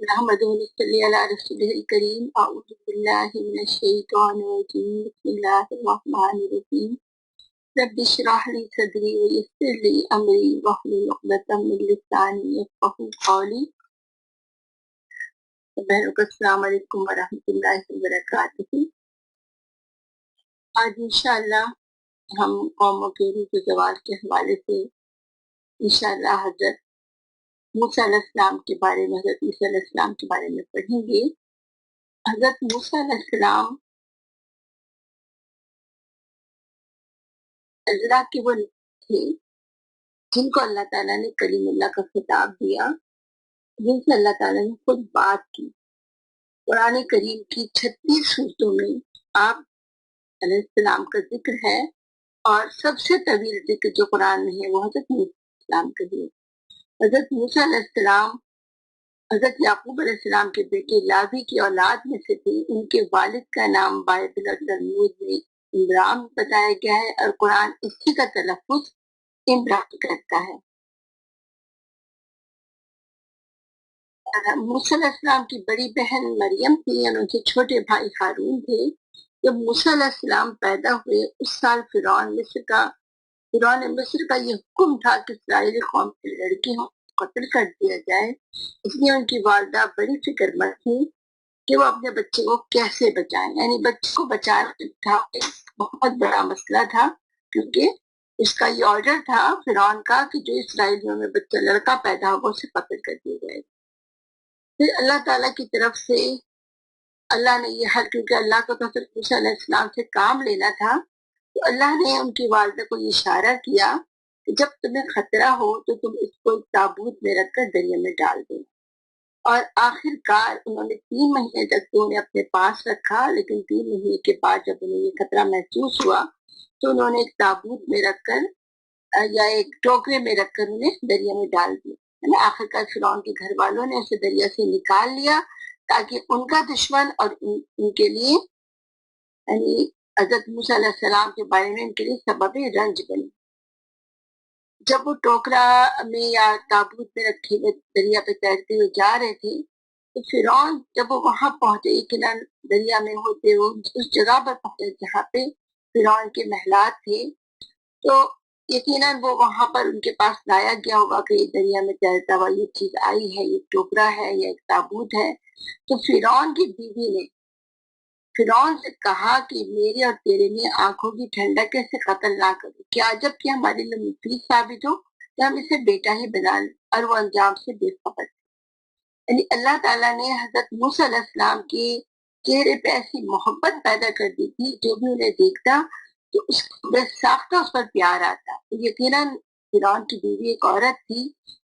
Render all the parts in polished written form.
نحمده ونصلي على رسوله الكريم أعوذ بالله من الشيطان الرجيم بسم الله الرحمن الرحيم رب اشرح لي صدري ويسر لي أمري واحلل عقدة من لساني يفقهوا قولي بہنوں کو السلام علیکم ورحمۃ اللہ وبرکاتہ۔ آج انشاءاللہ ہم قوموں کے روح زوال کے حوالے سے انشاءاللہ حضرت موسیٰ علیہ السلام کے بارے میں پڑھیں گے۔ حضرت موسیٰ علیہ السلام اللہ کے وہ تھے جن کو اللہ تعالیٰ نے کلیم اللہ کا خطاب دیا، جن سے اللہ تعالیٰ نے خود بات کی۔ قرآن کریم کی 36 صورتوں میں آپ علیہ السلام کا ذکر ہے، اور سب سے طویل ذکر جو قرآن میں ہے وہ حضرت موسیٰ علیہ السلام کا ہے۔ حضرت موسیٰ علیہ السلام حضرت یعقوب علیہ السلام کے بیٹے لاوی کی اولاد میں سے تھے۔ ان کے والد کا نام بائبل اور تلمود میں عمران بتایا گیا ہے، اور قرآن اسی کا تلفظ عمران کرتا ہے۔ موسیٰ علیہ السلام کی بڑی بہن مریم تھی اور ان کے چھوٹے بھائی ہارون تھے۔ جب موسیٰ علیہ السلام پیدا ہوئے اس سال فرعون مصر کا یہ حکم تھا کہ اسرائیلی قوم کی لڑکیوں کو قتل کر دیا جائے، اس لیے ان کی والدہ بڑی فکر مند تھی کہ وہ اپنے بچے کو کیسے بچائیں۔ یعنی بچے کو بچانا تھا ایک بہت بڑا مسئلہ تھا، کیونکہ اس کا یہ آرڈر تھا فرعون کا کہ جو اسرائیلیوں میں بچہ لڑکا پیدا ہوگا اسے قتل کر دیا جائے۔ پھر اللہ تعالیٰ کی طرف سے اللہ نے یہ حل، کیونکہ اللہ کو تو صرف موسیٰ علیہ السلام سے کام لینا تھا، تو اللہ نے ان کی والدہ کو یہ اشارہ کیا کہ جب تمہیں خطرہ ہو تو تم اس کو ایک تابوت میں رکھ کر دریا میں ڈال دینا۔ اور آخر کار انہوں نے 3 مہینے تک تو انہیں اپنے پاس رکھا، لیکن 3 مہینے کے بعد جب انہیں یہ خطرہ محسوس ہوا تو انہوں نے ایک تابوت میں رکھ کر یا ایک ٹوکرے میں رکھ کر انہیں دریا میں ڈال دیا۔ آخر کار فرعون کے گھر والوں نے اسے دریا سے نکال لیا تاکہ ان کا دشمن اور ان کے لیے یعنی حضرت موسیٰ علیہ السلام کے بارے میں ان کے لیے سبب رنج بنے۔ جب وہ ٹوکرا میں یا تابوت میں رکھے ہوئے دریا پہ تیرتے ہوئے جا رہے تھے تو فرعون جب وہ وہاں پہنچے، یقیناً دریا میں ہوتے وہ اس جگہ پر پہنچے جہاں پہ فرعون کے محلات تھے، تو یقیناً وہ وہاں پر ان کے پاس لایا گیا ہوگا کہ یہ دریا میں تیرتا ہوا یہ چیز آئی ہے، یہ ٹوکرا ہے یا ایک تابوت ہے۔ تو فرعون کی بیوی نے فرعون سے کہا کہ میرے اور تیرے لیے آنکھوں کی ٹھنڈک سے قتل نہ کرو، کیا جب کہ ہمارے لیے مفید ثابت ہو کہ ہم اسے بیٹا ہی بنا لیں، اور وہ انجام سے بے خبر تھے۔ یعنی اللہ تعالیٰ نے حضرت موسیٰ علیہ السلام کے چہرے پہ ایسی محبت پیدا کر دی تھی، جو بھی انہیں دیکھتا تو اس کو بے ساختہ اس پر پیار آتا۔ یقیناً فرعون کی بیوی ایک عورت تھی،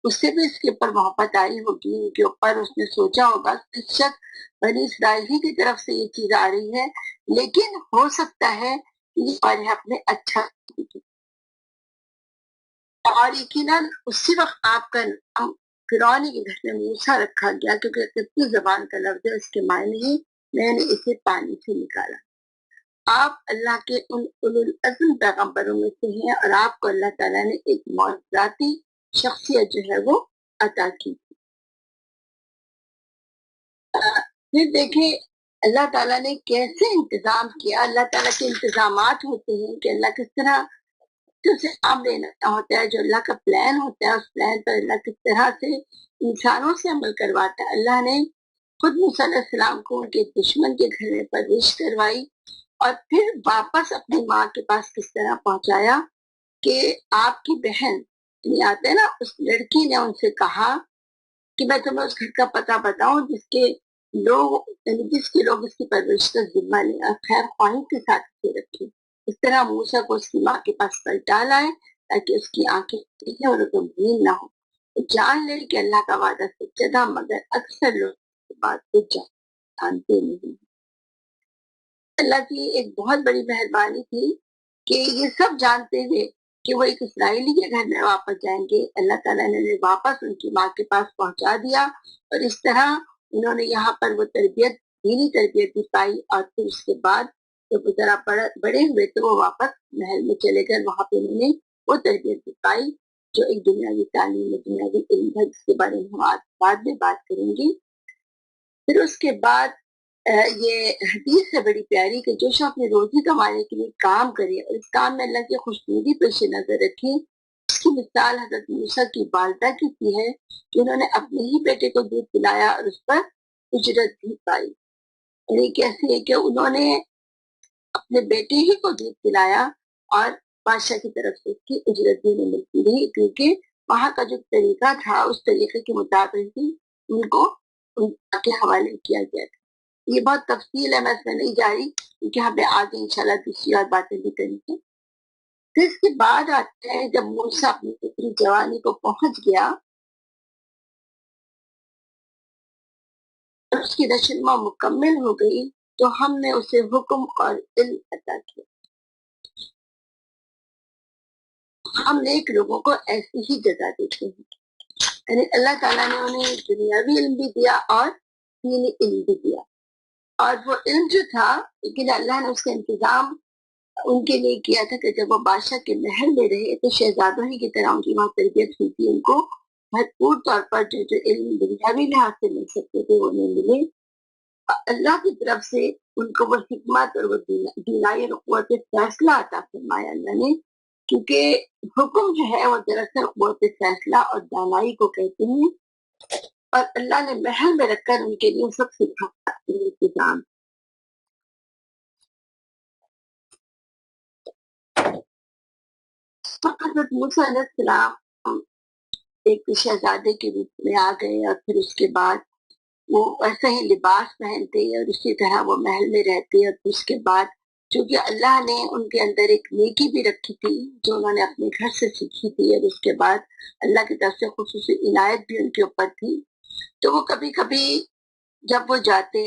اس سے بھی اس کے اوپر محبت آئی ہوگی، ان کے اوپر اس نے سوچا ہوگا کہ شک بنی اسرائیل کی طرف سے یہ چیز آ رہی ہے، لیکن ہو سکتا ہے کہ یہ ہمارے حق میں اچھا۔ اور یقیناً اسی وقت آپ کا نام فرعون کے گھر میں موسیٰ رکھا گیا، کیونکہ قبطی زبان کا لفظ ہے، اس کے معنی ہے میں نے اسے پانی سے نکالا۔ آپ اللہ کے ان اولو العزم پیغمبروں میں سے ہیں، اور آپ کو اللہ تعالیٰ نے ایک معجزاتی شخصیت جو ہے وہ عطا کی۔ پھر دیکھیں اللہ تعالیٰ نے کیسے انتظام کیا۔ اللہ تعالیٰ کے انتظامات ہوتے ہیں کہ اللہ کس طرح سے کام لینا ہوتا ہے، جو اللہ کا پلان ہوتا ہے اس پلان پر اللہ کس طرح سے انسانوں سے عمل کرواتا ہے۔ اللہ نے خود موسیٰ علیہ السلام کو ان کے دشمن کے گھر میں پرورش کروائی، اور پھر واپس اپنی ماں کے پاس کس طرح پہنچایا کہ آپ کی بہن آتے ہیں نا، اس لڑکی نے ان سے کہا کہ میں تمہیں اس گھر کا پتہ بتاؤں جس کے لوگ اس کی پرورش کا ذمہ لیں اور خیر خواہی کے ساتھ اسے رکھیں۔ اس طرح موسیٰ کو اس کی ماں کے پاس پلٹا لائے تاکہ اس کی آنکھیں کھلیں اور اسے گھین نہ ہو، جان لے کہ اللہ کا وعدہ سچا تھا، مگر اکثر لوگ اس بات کو جانتے نہیں۔ اللہ کی ایک بہت بڑی مہربانی تھی کہ یہ سب جانتے ہوئے کہ وہ ایک اسرائیلی کے گھر میں واپس جائیں گے، اللہ تعالیٰ نے واپس ان کی ماں کے پاس پہنچا دیا، اور اس طرح انہوں نے یہاں پر وہ دینی تربیت بھی پائی۔ اور پھر اس کے بعد جب وہ ذرا بڑے ہوئے تو وہ واپس محل میں چلے گئے، وہاں پہ انہوں نے وہ تربیت بھی پائی جو ایک دنیاوی تعلیم ہے، دنیاوی علم ہے، جس کے بارے میں ہم آج بعد میں بات کریں گے۔ پھر اس کے بعد یہ حدیث ہے بڑی پیاری کہ جو شخص اپنے روزی کمانے کے لیے کام کرے اور اس کام میں اللہ کی خوشنودی پیش نظر رکھے، اس کی مثال حضرت موسیٰ کی والدہ کی سی ہے کہ انہوں نے اپنے ہی بیٹے کو دودھ پلایا اور اس پر اجرت بھی پائی۔ یعنی کیسے ہے کہ انہوں نے اپنے بیٹے ہی کو دودھ پلایا اور بادشاہ کی طرف سے اس کی اجرت بھی انہیں ملتی رہی، کیونکہ وہاں کا جو طریقہ تھا اس طریقے کے مطابق ہی ان کو ان کے حوالے کیا گیا تھا۔ یہ بہت تفصیل ہے، میں اس میں نہیں جا رہی کیونکہ ہمیں آگے انشاءاللہ دوسری اور باتیں بھی کریں گے۔ پھر اس کے بعد آتے ہیں جب موسیٰ اپنی فطری جوانی کو پہنچ گیا اور اس کی نشوونما مکمل ہو گئی تو ہم نے اسے حکم اور علم عطا کیا۔ ہم نیک لوگوں کو ایسی ہی جزا دیتے ہیں، یعنی اللہ تعالیٰ نے انہیں دنیاوی علم بھی دیا اور دینی علم بھی دیا، اور وہ علم جو تھا لیکن اللہ نے اس کا انتظام ان کے لیے کیا تھا کہ جب وہ بادشاہ کے محل میں رہے تو شہزادوں ہی کی طرح ان کی وہاں تربیت ہوئی تھی، ان کو بھرپور طور پر جو علم دنیاوی لحاظ سے مل سکتے تھے وہ نہیں ملے۔ اللہ کی طرف سے ان کو وہ حکمت اور وہ دینائی اور قوت فیصلہ عطا فرمایا اللہ نے، کیونکہ حکم جو ہے وہ دراصل قوت فیصلہ اور دانائی کو کہتے ہیں، اور اللہ نے محل میں رکھ کر ان کے لیے سب سکھایا انتظام۔ حضرت موسیٰ علیہ السلام ایک شہزادے کے روپ میں آ گئے، اور پھر اس کے بعد وہ ایسا ہی لباس پہنتے اور اسی طرح وہ محل میں رہتے، اور پھر اس کے بعد چونکہ اللہ نے ان کے اندر ایک نیکی بھی رکھی تھی جو انہوں نے اپنے گھر سے سیکھی تھی، اور اس کے بعد اللہ کی طرف سے خصوصی عنایت بھی ان کے اوپر تھی، تو وہ کبھی کبھی جب وہ جاتے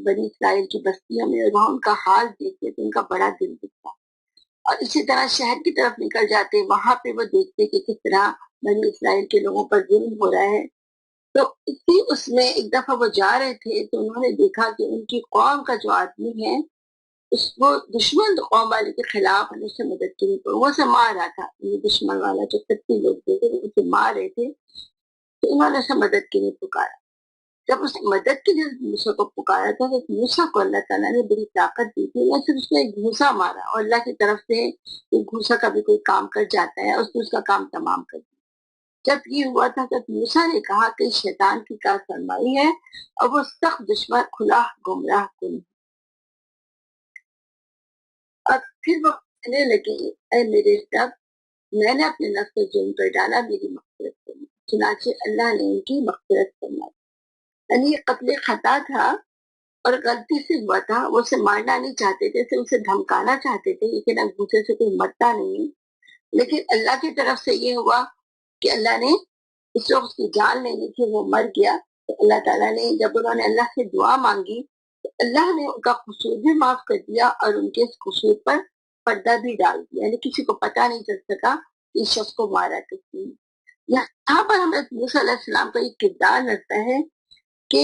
بنی اسرائیل کی بستیوں میں اور وہاں ان کا حال دیکھتے تو ان کا بڑا دل دکھتا، اور اسی طرح شہر کی طرف نکل جاتے، وہاں پہ وہ دیکھتے کہ کس طرح بنی اسرائیل کے لوگوں پر ظلم ہو رہا ہے۔ تو اسی اس میں ایک دفعہ وہ جا رہے تھے تو انہوں نے دیکھا کہ ان کی قوم کا جو آدمی ہے اس وہ دشمن قوم والے کے خلاف ان سے مدد کے لیے وہ سے مار رہا تھا، یہ دشمن والا جو کتنے لوگ تھے اسے مار رہے تھے، تو انہوں نے اسے مدد کے لیے پکارا۔ جب اس مدد کے لیے موسیٰ کو پکارا تھا تو موسیٰ کو اللہ تعالیٰ نے بڑی طاقت دی تھی، نہ صرف اس نے ایک گھوسا مارا اور اللہ کی طرف سے ایک گھوسا کا بھی کوئی کام کر جاتا ہے، اس نے اس کا کام تمام کر دیا۔ جب یہ ہوا تھا تو موسیٰ نے کہا کہ شیطان کی کیا فرمائی ہے اور وہ سخت دشمن کھلا گمراہ کن، اور پھر وہ کہنے لگے اے میرے رب، میں نے اپنے نفس کو ظلم پر ڈالا، میری مغفرت کرنا۔ چنانچہ اللہ نے ان کی مغفرت فرمائی، یعنی یہ قتل خطا تھا اور غلطی سے ہوا تھا، وہ اسے مارنا نہیں چاہتے تھے، اسے دھمکانا چاہتے تھے، لیکن اب دوسرے سے کوئی مرتا نہیں، لیکن اللہ کی طرف سے یہ ہوا کہ اللہ نے اس وقت اس کی جان لینی تھی، وہ مر گیا، تو اللہ تعالیٰ نے جب انہوں نے اللہ سے دعا مانگی تو اللہ نے ان کا قصور بھی معاف کر دیا اور ان کے اس قصور پر پردہ بھی ڈال دیا، یعنی کسی کو پتہ نہیں چل سکا کہ اس شخص کو مارا کس نے۔ یہاں پر ہمیں موسیٰ علیہ السلام کا یہ کردار لگتا ہے کہ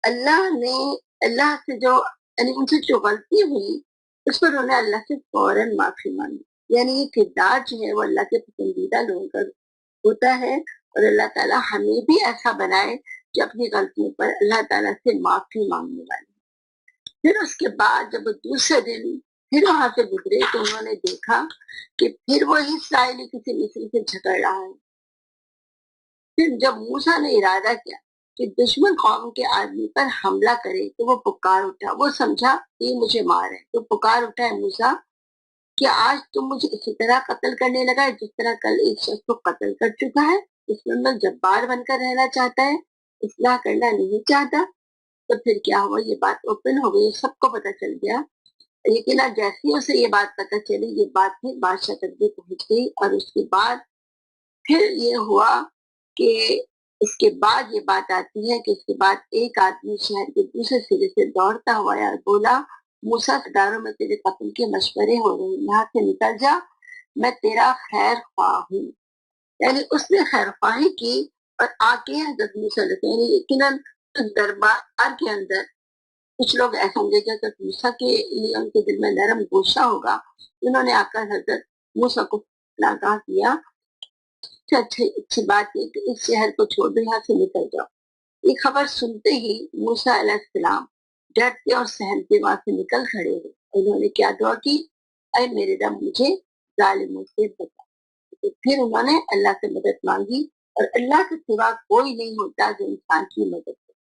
اللہ نے اللہ سے جو یعنی ان سے جو غلطی ہوئی اس پر انہوں نے اللہ سے فوراً معافی مانگی، یعنی یہ کردار جو ہے وہ اللہ کے پسندیدہ لوگوں کا ہوتا ہے، اور اللہ تعالیٰ ہمیں بھی ایسا بنائے کہ اپنی غلطیوں پر اللہ تعالیٰ سے معافی مانگنے والے۔ پھر اس کے بعد جب وہ دوسرے دن پھر وہاں سے گزرے تو انہوں نے دیکھا کہ پھر وہی اسرائیلی کسی مصری سے جھگڑ رہا ہے۔ پھر جب موسیٰ نے ارادہ کیا کہ دشمن قوم کے آدمی پر حملہ کرے تو وہ پکار اٹھا، وہ سمجھا کہ یہ مجھے مار ہے، تو پکار اٹھا ہے موسیٰ کہ آج تم مجھے اسی طرح قتل کرنے لگا ہے جس طرح کل ایک شخص کو قتل کر چکا ہے، اس میں جبار بن کر رہنا چاہتا ہے، اصلاح کرنا نہیں چاہتا۔ تو پھر کیا ہوا، یہ بات اوپن ہو گئی، سب کو پتہ چل گیا، لیکن جیسے اسے یہ بات پتہ چلی یہ بات پھر بادشاہ تک بھی پہنچ گئی، اور اس کے بعد پھر یہ ہوا کہ اس کے بعد یہ بات آتی ہے کہ اس کے بعد ایک آدمی شہر کے دوسرے سرے سے دوڑتا ہوا اور بولا موسیٰ داروں میں تیرے قتل کے مشورے ہو رہے ہیں، یہاں سے نکل جا، میں تیرا خیر خواہ ہوں۔ یعنی اس نے خیر خواہی کی اور آ کے حضرت موسیٰ یعنی یقیناً دربار کے اندر کچھ لوگ ایسا ہوں گے کہ حضرت موسیٰ کے لیے ان کے دل میں نرم گوشہ ہوگا، انہوں نے آ کر حضرت موسیٰ کو آگاہ کیا اچھی بات یہ کہ اس شہر کو چھوڑ دو، یہاں سے نکل جاؤ، یہ خبر سنتے ہی موسیٰ علیہ السلام ڈرتے اور سہمتے وہاں سے نکل کھڑے ہوئے. انہوں نے کیا دعا کی؟ اے میرے رب مجھے ظالموں سے بچا. تو پھر انہوں نے اللہ سے مدد مانگی، اور اللہ کے سوا کوئی نہیں ہوتا جو انسان کی مدد کرے.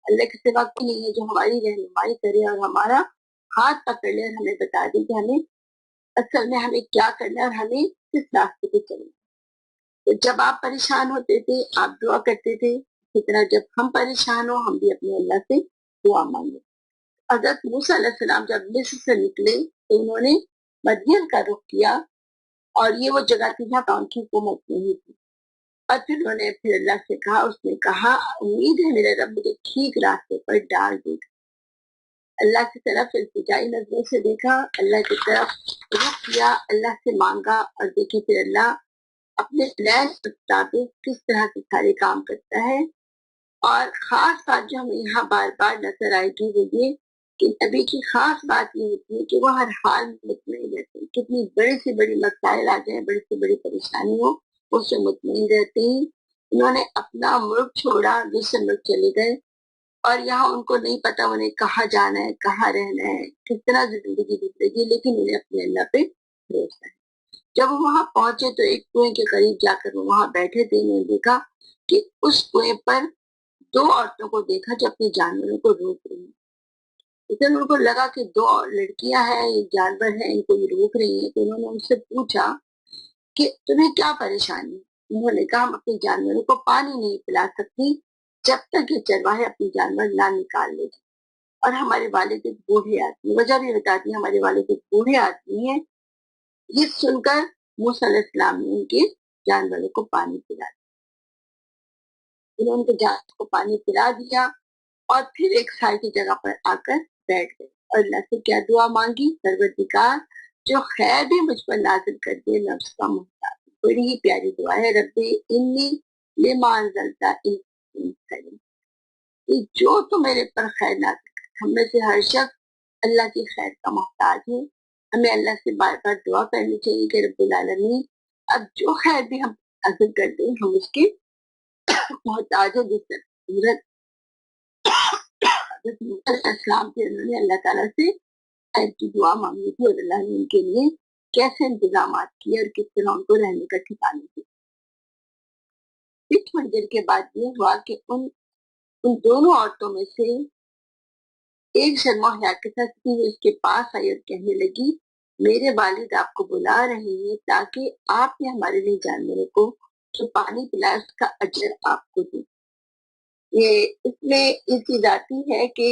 اللہ کے سوا کوئی نہیں ہے جو ہماری رہنمائی کرے اور ہمارا ہاتھ پکڑ لے اور ہمیں بتا دے کہ ہمیں اصل میں ہمیں کیا کرنا ہے اور ہمیں کس راستے پہ چلنا ہے. تو جب آپ پریشان ہوتے تھے آپ دعا کرتے تھے، اسی طرح جب ہم پریشان ہو ہم بھی اپنے اللہ سے دعا مانگے. حضرت موسیٰ علیہ السلام جب مصر سے نکلے تو انہوں نے مدین کا رخ کیا، اور یہ وہ جگہ تھی جہاں ان کی حکومت نہیں تھی. اور پھر انہوں نے پھر اللہ سے کہا، اس نے کہا امید ہے میرے رب مجھے ٹھیک راستے پر ڈال دے گا. اللہ کی طرف التجائی نظروں سے دیکھا، اللہ کی طرف رخ کیا، اللہ سے مانگا، اور دیکھے پھر اللہ اپنے پلان کے مطابق کس طرح سے سارے کام کرتا ہے. اور خاص بات جو ہمیں یہاں بار بار نظر آئے گی وہ یہ کہ نبی کی خاص بات یہ ہوتی ہے کہ وہ ہر حال میں مطمئن رہتے ہیں. کتنی بڑی سے بڑی مسائل آ جائیں، بڑی سے بڑی پریشانی ہو، اس سے مطمئن رہتے ہیں. انہوں نے اپنا ملک چھوڑا، دوسرے ملک چلے گئے، اور یہاں ان کو نہیں پتا انہیں کہاں جانا ہے، کہاں رہنا ہے، کس طرح زندگی گزرے گی، لیکن انہیں اپنے اللہ پہ بھروسہ ہے. جب وہ وہاں پہنچے تو ایک کنویں کے قریب جا کر وہ وہاں بیٹھے تھے. انہوں نے دیکھا کہ اس کنویں پر دو عورتوں کو دیکھا جو اپنے جانوروں کو روک رہی ہیں. لیکن ان کو لگا کہ دو لڑکیاں ہیں، یہ جانور ہیں، ان کو یہ روک رہی ہیں. تو انہوں نے ان سے پوچھا کہ تمہیں کیا پریشانی ہے؟ انہوں نے کہا ہم اپنے جانوروں کو پانی نہیں پلا سکتی جب تک یہ چرواہے اپنے جانور نہ نکال لے جائیں. اور ہمارے والد ایک بوڑھے آدمی، وجہ بھی بتاتی ہیں، ہمارے والد ایک بوڑھے آدمی ہیں. یہ سن کر موسیٰ علیہ السلام نے ان کے جانوروں کو پانی پلا دیا. انہوں نے ان کے جانوروں کو پانی پلا دیا اور پھر ایک سائے کی جگہ پر آ کر بیٹھ گئے اور اللہ سے کیا دعا مانگی؟ پروردگار جو خیر بھی مجھ پر نازل کر دے، میں اس کا محتاج. بڑی ہی پیاری دعا ہے. رب انی لما انزلت الیک خیر، جو تو میرے پر خیر نازل کر. ہم میں سے ہر شخص اللہ کی خیر کا محتاج ہے. ہمیں اللہ سے بار بار دعا کرنی چاہیے کہ رب العالمین اب جو خیر بھی ہم حاصل کرتے ہیں ہم اس کے محتاج ہیں. جس سے حضرت اسلام کے انہوں نے اللہ تعالیٰ سے خیر کی دعا مانگی تھی اور اللہ نے ان کے لیے کیسے انتظامات کیے اور کس طرح ان کو رہنے کا ٹھکانے دیا. پھر تھوڑی دیر کے بعد یہ ہوا کہ ان دونوں عورتوں میں سے ایک شرما حیا کے ساتھ تھی، وہ اس کے پاس آئی اور کہنے لگی میرے والد آپ کو بلا رہے ہیں تاکہ آپ نے ہمارے لیے جانوروں کو جو پانی پلایا اس کا اجر آپ کو دیں. یہ اس میں یہ چیز آتی ہے کہ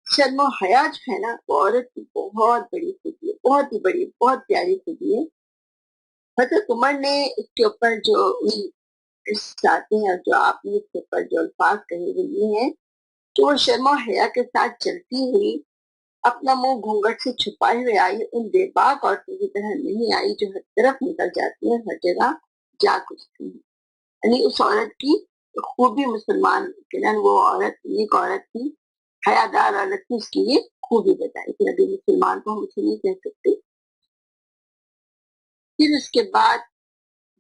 شرم و حیا جو ہے نا وہ عورت کی بہت بڑی خوبی ہے، بہت ہی بڑی، بہت پیاری خوبی ہے. حضرت عمر نے اس کے اوپر جو چاہتے ہیں، جو آپ نے اس کے اوپر جو الفاظ کہے وہ یہ ہیں کہ وہ شرم و حیا کے ساتھ چلتی ہوئی اپنا منہ گھونگھٹ سے چھپائے ہوئے آئی، ان بے باک عورتوں کی طرح نہیں آئی جو ہر طرف نکل جاتی ہیں، ہر جگہ جا گھستی ہیں. یعنی اس عورت کی خوبی مسلمان وہ عورت نیک عورت تھی، حیادار عورت تھی، اس کی یہ خوبی بتائی کہ ابھی مسلمان کو ہم اسے نہیں کہہ سکتے. پھر اس کے بعد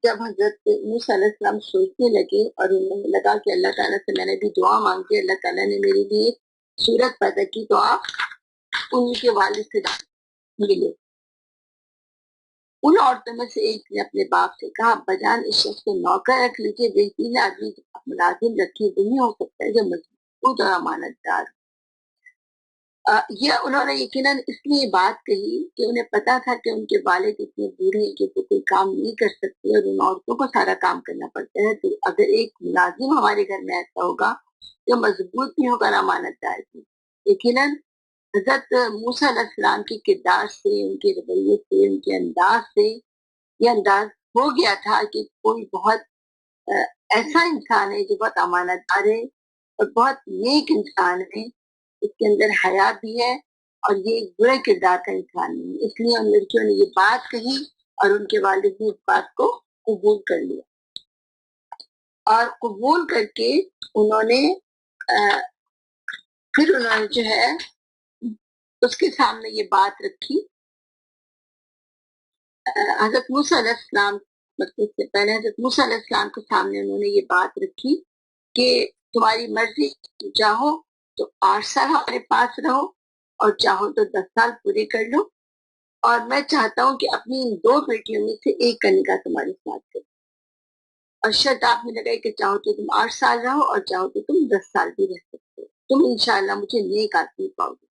جب حضرت موسیٰ علیہ السلام سوچنے لگے اور انہیں لگا کہ اللہ تعالیٰ سے میں نے بھی دعا مانگی، اللہ تعالیٰ نے میرے لیے صورت پیدا کی تو آپ ان کے والد سے ملے. ان عورتوں میں سے ایک نے اپنے باپ سے کہا بجان اس شخص کو نوکر رکھ لیجیے، بہترین آدمی ملازم رکھیے وہی ہو سکتا ہے جو مضبوط اور امانت دار. یہ انہوں نے یقیناً اس لیے بات کہی کہ انہیں پتا تھا کہ ان کے والد اتنے بوڑھے ہیں کہ وہ کوئی کام نہیں کر سکتے اور ان عورتوں کو سارا کام کرنا پڑتا ہے. تو اگر ایک ملازم ہمارے گھر میں ایسا ہوگا جو مضبوط بھی ہوگا امانت دار بھی. یقیناً حضرت موسیٰ علیہ السلام کے کردار سے، ان کے رویے سے، ان کے انداز سے یہ انداز ہو گیا تھا کہ کوئی بہت ایسا انسان ہے جو بہت امانت دار ہے اور بہت نیک انسان ہے، اس کے اندر حیا بھی ہے اور یہ ایک برے کردار کا انسان نہیں. اس لیے ان لڑکیوں نے یہ بات کہی اور ان کے والد نے اس بات کو قبول کر لیا اور قبول کر کے انہوں نے پھر انہوں نے جو ہے اس کے سامنے یہ بات رکھی. حضرت موسیٰ علیہ السلام مطلب سے پہلے حضرت موسیٰ علیہ السلام کے سامنے انہوں نے یہ بات رکھی کہ تمہاری مرضی، تم چاہو تو 8 سال ہمارے پاس رہو اور چاہو تو 10 سال پورے کر لو، اور میں چاہتا ہوں کہ اپنی ان 2 بیٹیوں میں سے ایک کرنے کا تمہارے ساتھ کرو، اور شرط آپ نے لگائی کہ چاہو تو تم 8 سال رہو اور چاہو تو تم 10 سال بھی رہ سکتے ہو، تم انشاءاللہ مجھے نیک آدمی پاؤ گے۔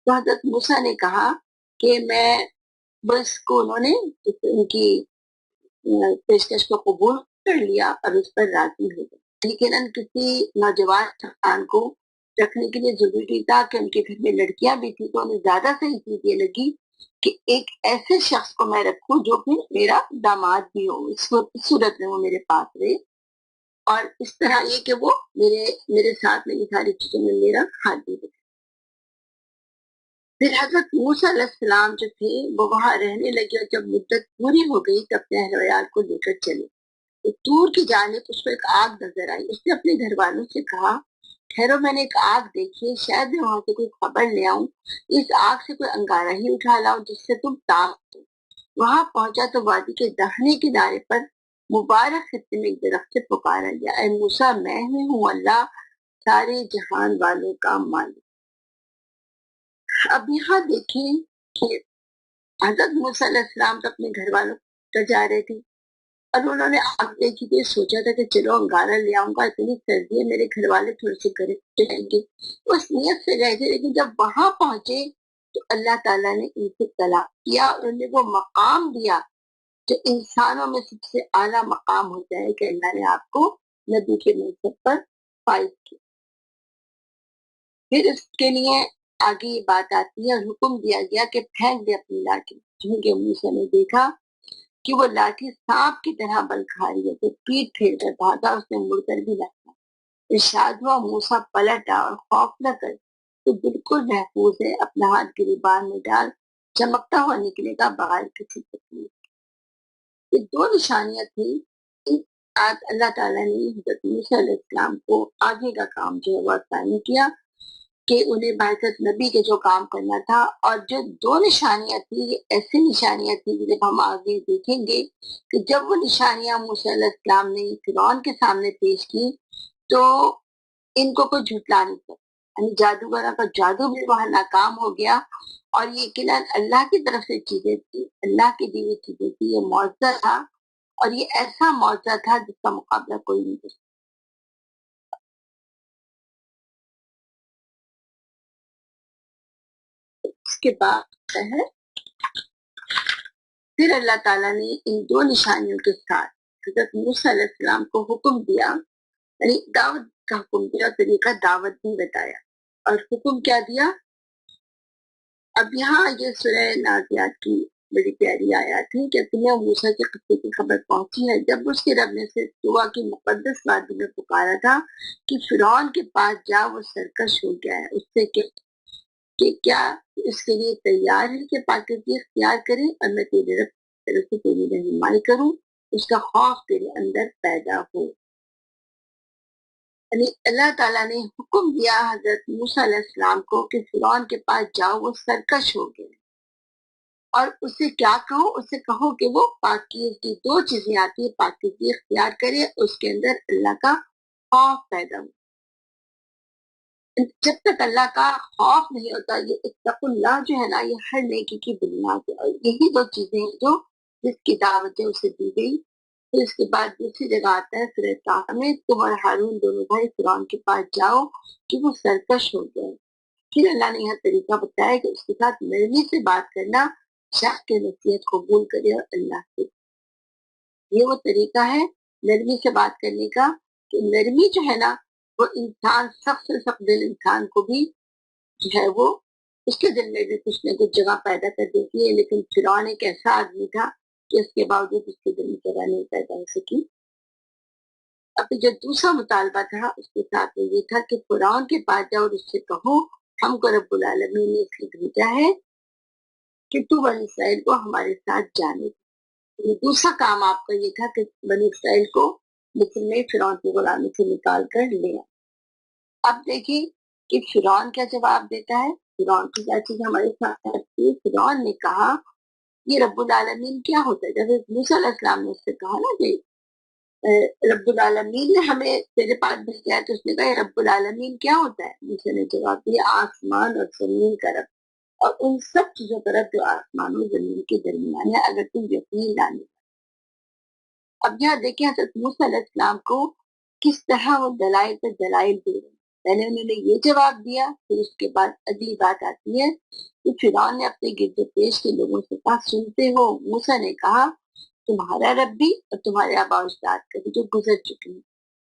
تو حضرت موسیٰ نے کہا کہ میں بس کو انہوں نے ان کی پیشکش کو قبول کر لیا اور اس پر راضی ہو گئے، لیکن کسی نوجوان انسان کو رکھنے کے لیے ضروری تھا کہ ان کے گھر میں لڑکیاں بھی تھی، تو انہیں زیادہ صحیح چیز یہ لگی کہ ایک ایسے شخص کو میں رکھوں جو پھر میرا داماد بھی ہو، اس صورت میں وہ میرے پاس رہے، اور اس طرح یہ کہ وہ میرے ساتھ میری ساری چیزوں میں میرا ہاتھ بھی دے۔ پھر حضرت موسیٰ علیہ السلام جو تھے وہ وہاں رہنے لگے، اور جب مدت پوری ہو گئی تو اپنے اہل ویال کو لے کر چلے، تو دور کی جانب اس کو ایک آگ نظر آئی۔ اس نے اپنے گھر والوں سے کہا ٹھہرو، میں نے ایک آگ دیکھی ہے، شاید میں وہاں سے کوئی خبر لے آؤں، اس آگ سے کوئی انگارہ ہی اٹھا لاؤ جس سے تم تاپ دو۔ وہاں پہنچا تو وادی کے داہنے کنارے پر مبارک خطے میں ایک درخت سے پکارا گیا، اے موسیٰ، میں ہی ہوں اللہ سارے جہان والوں کا مالک۔ اب یہاں دیکھیں کہ حضرت موسیٰ علیہ السلام تو اپنے گھر والوں کو جا رہے تھے، اور انہوں نے آگ دیکھی تو سوچا تھا کہ چلو انگارہ لے آؤں گا، اتنی سردی ہے، میرے گھر والے تھوڑے سے گرم جائیں گے، اس نیت سے گئے تھے، لیکن جب وہاں پہنچے تو اللہ تعالیٰ نے ان سے طلب کیا، اور انہیں وہ مقام دیا جو انسانوں میں سب سے اعلیٰ مقام ہوتا ہے کہ اللہ نے آپ کو نبی کے منصب پر فائز کیا۔ پھر اس کے لیے آگے یہ بات آتی ہے اور حکم دیا گیا کہ پھینک دے اپنی لاٹھی، کیونکہ موسیٰ نے دیکھا کہ وہ لاٹھی سانپ کی طرح بل کھا رہی ہے، تو پیٹ پھیر کر بھاگا، اس نے مڑ کر بھی دیکھا، ارشاد ہوا موسیٰ پلٹا اور خوف نہ کر، تو بالکل محفوظ ہے، اپنا ہاتھ گریبان میں ڈال، چمکتا ہوا نکلے گا بغیر کسی تکلیف۔ یہ 2 نشانیاں تھیں، ان ساتھ اللہ تعالیٰ نے حضرت موسیٰ علیہ السلام کو آگے کا کام جو ہے وہ آسان کیا کہ انہیں بعثت نبی کے جو کام کرنا تھا، اور جو 2 نشانیاں تھیں یہ ایسی نشانیاں تھیں کہ جب ہم آگے دیکھیں گے کہ جب وہ نشانیاں موسیٰ علیہ السلام نے فرعون کے سامنے پیش کی تو ان کو کوئی جھٹلا نہیں سکتا، یعنی جادوگروں کا جادو بھی وہاں ناکام ہو گیا، اور یہ یقیناً اللہ کی طرف سے چیزیں تھی، اللہ کی دی ہوئی چیزیں تھی، یہ معجزہ تھا، اور یہ ایسا معجزہ تھا جس کا مقابلہ کوئی نہیں کر سکتا۔ اس کے بعد ہے پھر اللہ تعالیٰ نے ان 2 نشانیوں کے ساتھ حضرت موسیٰ علیہ السلام کو حکم دیا، یعنی دعوت کا حکم دیا، طریقہ دعوت بھی بتایا، اور حکم کیا دیا؟ اب یہاں یہ سورہ نازیات کی بڑی پیاری آیات ہے کہ تمہیں موسیٰ کے قصے کی خبر پہنچی ہے، جب اس کے رب نے سے طوٰ کی مقدس وادی میں پکارا تھا کہ فرعون کے پاس جا، وہ سرکش ہو گیا ہے، اس سے کہ کیا اس کے لیے تیار ہے کہ پاکیزگی اختیار کرے، اور میں تیرے رب کی طرف سے تیری رہنمائی کروں، اس کا خوف تیرے اندر پیدا ہو۔ یعنی اللہ تعالیٰ نے حکم دیا حضرت موسیٰ علیہ السلام کو کہ فرعون کے پاس جاؤ، وہ سرکش ہو گئے، اور اسے کیا کہو؟ اسے کہو کہ وہ پاکیزگی، 2 چیزیں آتی ہیں، پاکیزگی اختیار کرے، اس کے اندر اللہ کا خوف پیدا ہو۔ جب تک اللہ کا خوف نہیں ہوتا، یہ اتقوا اللہ جو ہے نا، یہ ہر نیکی کی بنیاد ہے، اور یہی 2 چیزیں ہیں جو جس کی دعوتیں اسے دی گئی۔ پھر اس کے بعد دوسری جگہ آتا ہے سورہ طٰہٰ میں، تم اور ہارون دونوں بھائی فرعون کے پاس جاؤ کہ وہ سرکش ہو گئے۔ پھر اللہ نے یہ طریقہ بتایا کہ اس کے ساتھ نرمی سے بات کرنا، شخص کے نصیحت قبول کرے اور اللہ سے، یہ وہ طریقہ ہے نرمی سے بات کرنے کا، کہ نرمی جو ہے نا وہ انسان سخت سے سخت دل انسان کو بھی جو ہے وہ اس کے دل میں بھی کچھ نہ کچھ جگہ پیدا کر دیتی ہے، لیکن فرعون ایک ایسا آدمی تھا کہ اس کے باوجود اس کے دل میں جگہ نہیں پیدا ہو سکی۔ اب جو دوسرا مطالبہ تھا اس کے ساتھ یہ تھا کہ فرعون کے پاس جاؤ اور اس سے کہو ہم کو رب العالمین نے اس لیے بھیجا ہے کہ تو بنی اسرائیل کو ہمارے ساتھ جانے دے۔ یہ دوسرا کام آپ کا یہ تھا کہ بنی اسرائیل کو مصر میں فرعون کی غلامی سے نکال کر لے آئے۔ اب دیکھیں کہ فرعون کیا جواب دیتا ہے، فرعون کی کیا چیز ہمارے ساتھ ہے۔ فرعون نے کہا یہ رب العالمین کیا ہوتا ہے؟ جب موسیٰ علیہ السلام نے اس سے کہا نا کہ رب العالمین نے ہمیں تیرے پاس بھیجا ہے، تو اس نے کہا رب العالمین کیا ہوتا ہے؟ موسیٰ نے جواب دیا آسمان اور زمین کا رب، اور ان سب چیزوں کا رب جو آسمان و زمین کے درمیان ہے، اگر تم یقین لانے۔ اب یہاں دیکھیں حضرت موسیٰ علیہ السلام کو کس طرح وہ دلائل پر دلائل دے رہے ہیں۔ پہلے انہوں نے یہ جواب دیا، پھر اس کے بعد اگلی بات آتی ہے کہ فرعون نے اپنے گرد و پیش کے لوگوں سے کہا سنتے ہو؟ موسیٰ نے کہا تمہارا رب بھی اور تمہارے آباء و اجداد کا بھی جو گزر چکے ہیں۔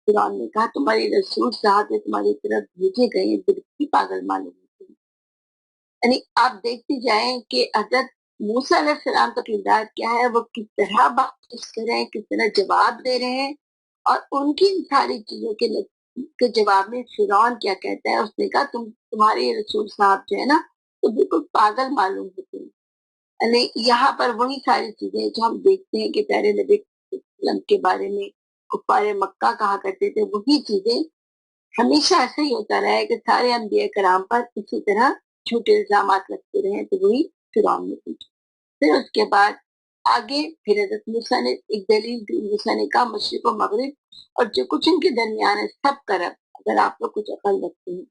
فرعون نے کہا تمہاری رسول صاحب تمہاری طرف بھیجے گئے ہیں، بالکل پاگل معلوم ہوتے ہیں۔ یعنی آپ دیکھتے جائیں کہ حضرت موسیٰ علیہ السلام کا کردار کیا ہے، وہ کس طرح بات کر رہے ہیں، کس طرح جواب دے رہے ہیں، اور ان کی ان ساری چیزوں کے جواب میں فرعون کیا کہتا ہے، اس نے کہا تمہارے رسول صاحب جو ہے نا تو بالکل پاگل معلوم ہوتے ہیں۔ یعنی یہاں پر وہی ساری چیزیں جو ہم دیکھتے ہیں کہ پیارے نبی وسلم کے بارے میں کفار مکہ کہا کرتے تھے، وہی چیزیں ہمیشہ ایسا ہی ہوتا رہا ہے کہ سارے انبیاء کرام پر اسی طرح جھوٹے الزامات لگتے رہے، تو وہی فرعون نے پوچھا۔ پھر اس کے بعد آگے پھر حضرت موسیٰ نے ایک دلیل دی، موسیٰ نے کہا مشرق و مغرب اور جو کچھ ان کے درمیان ہے سب کا رب، اگر آپ لوگ کچھ عقل رکھتے ہیں۔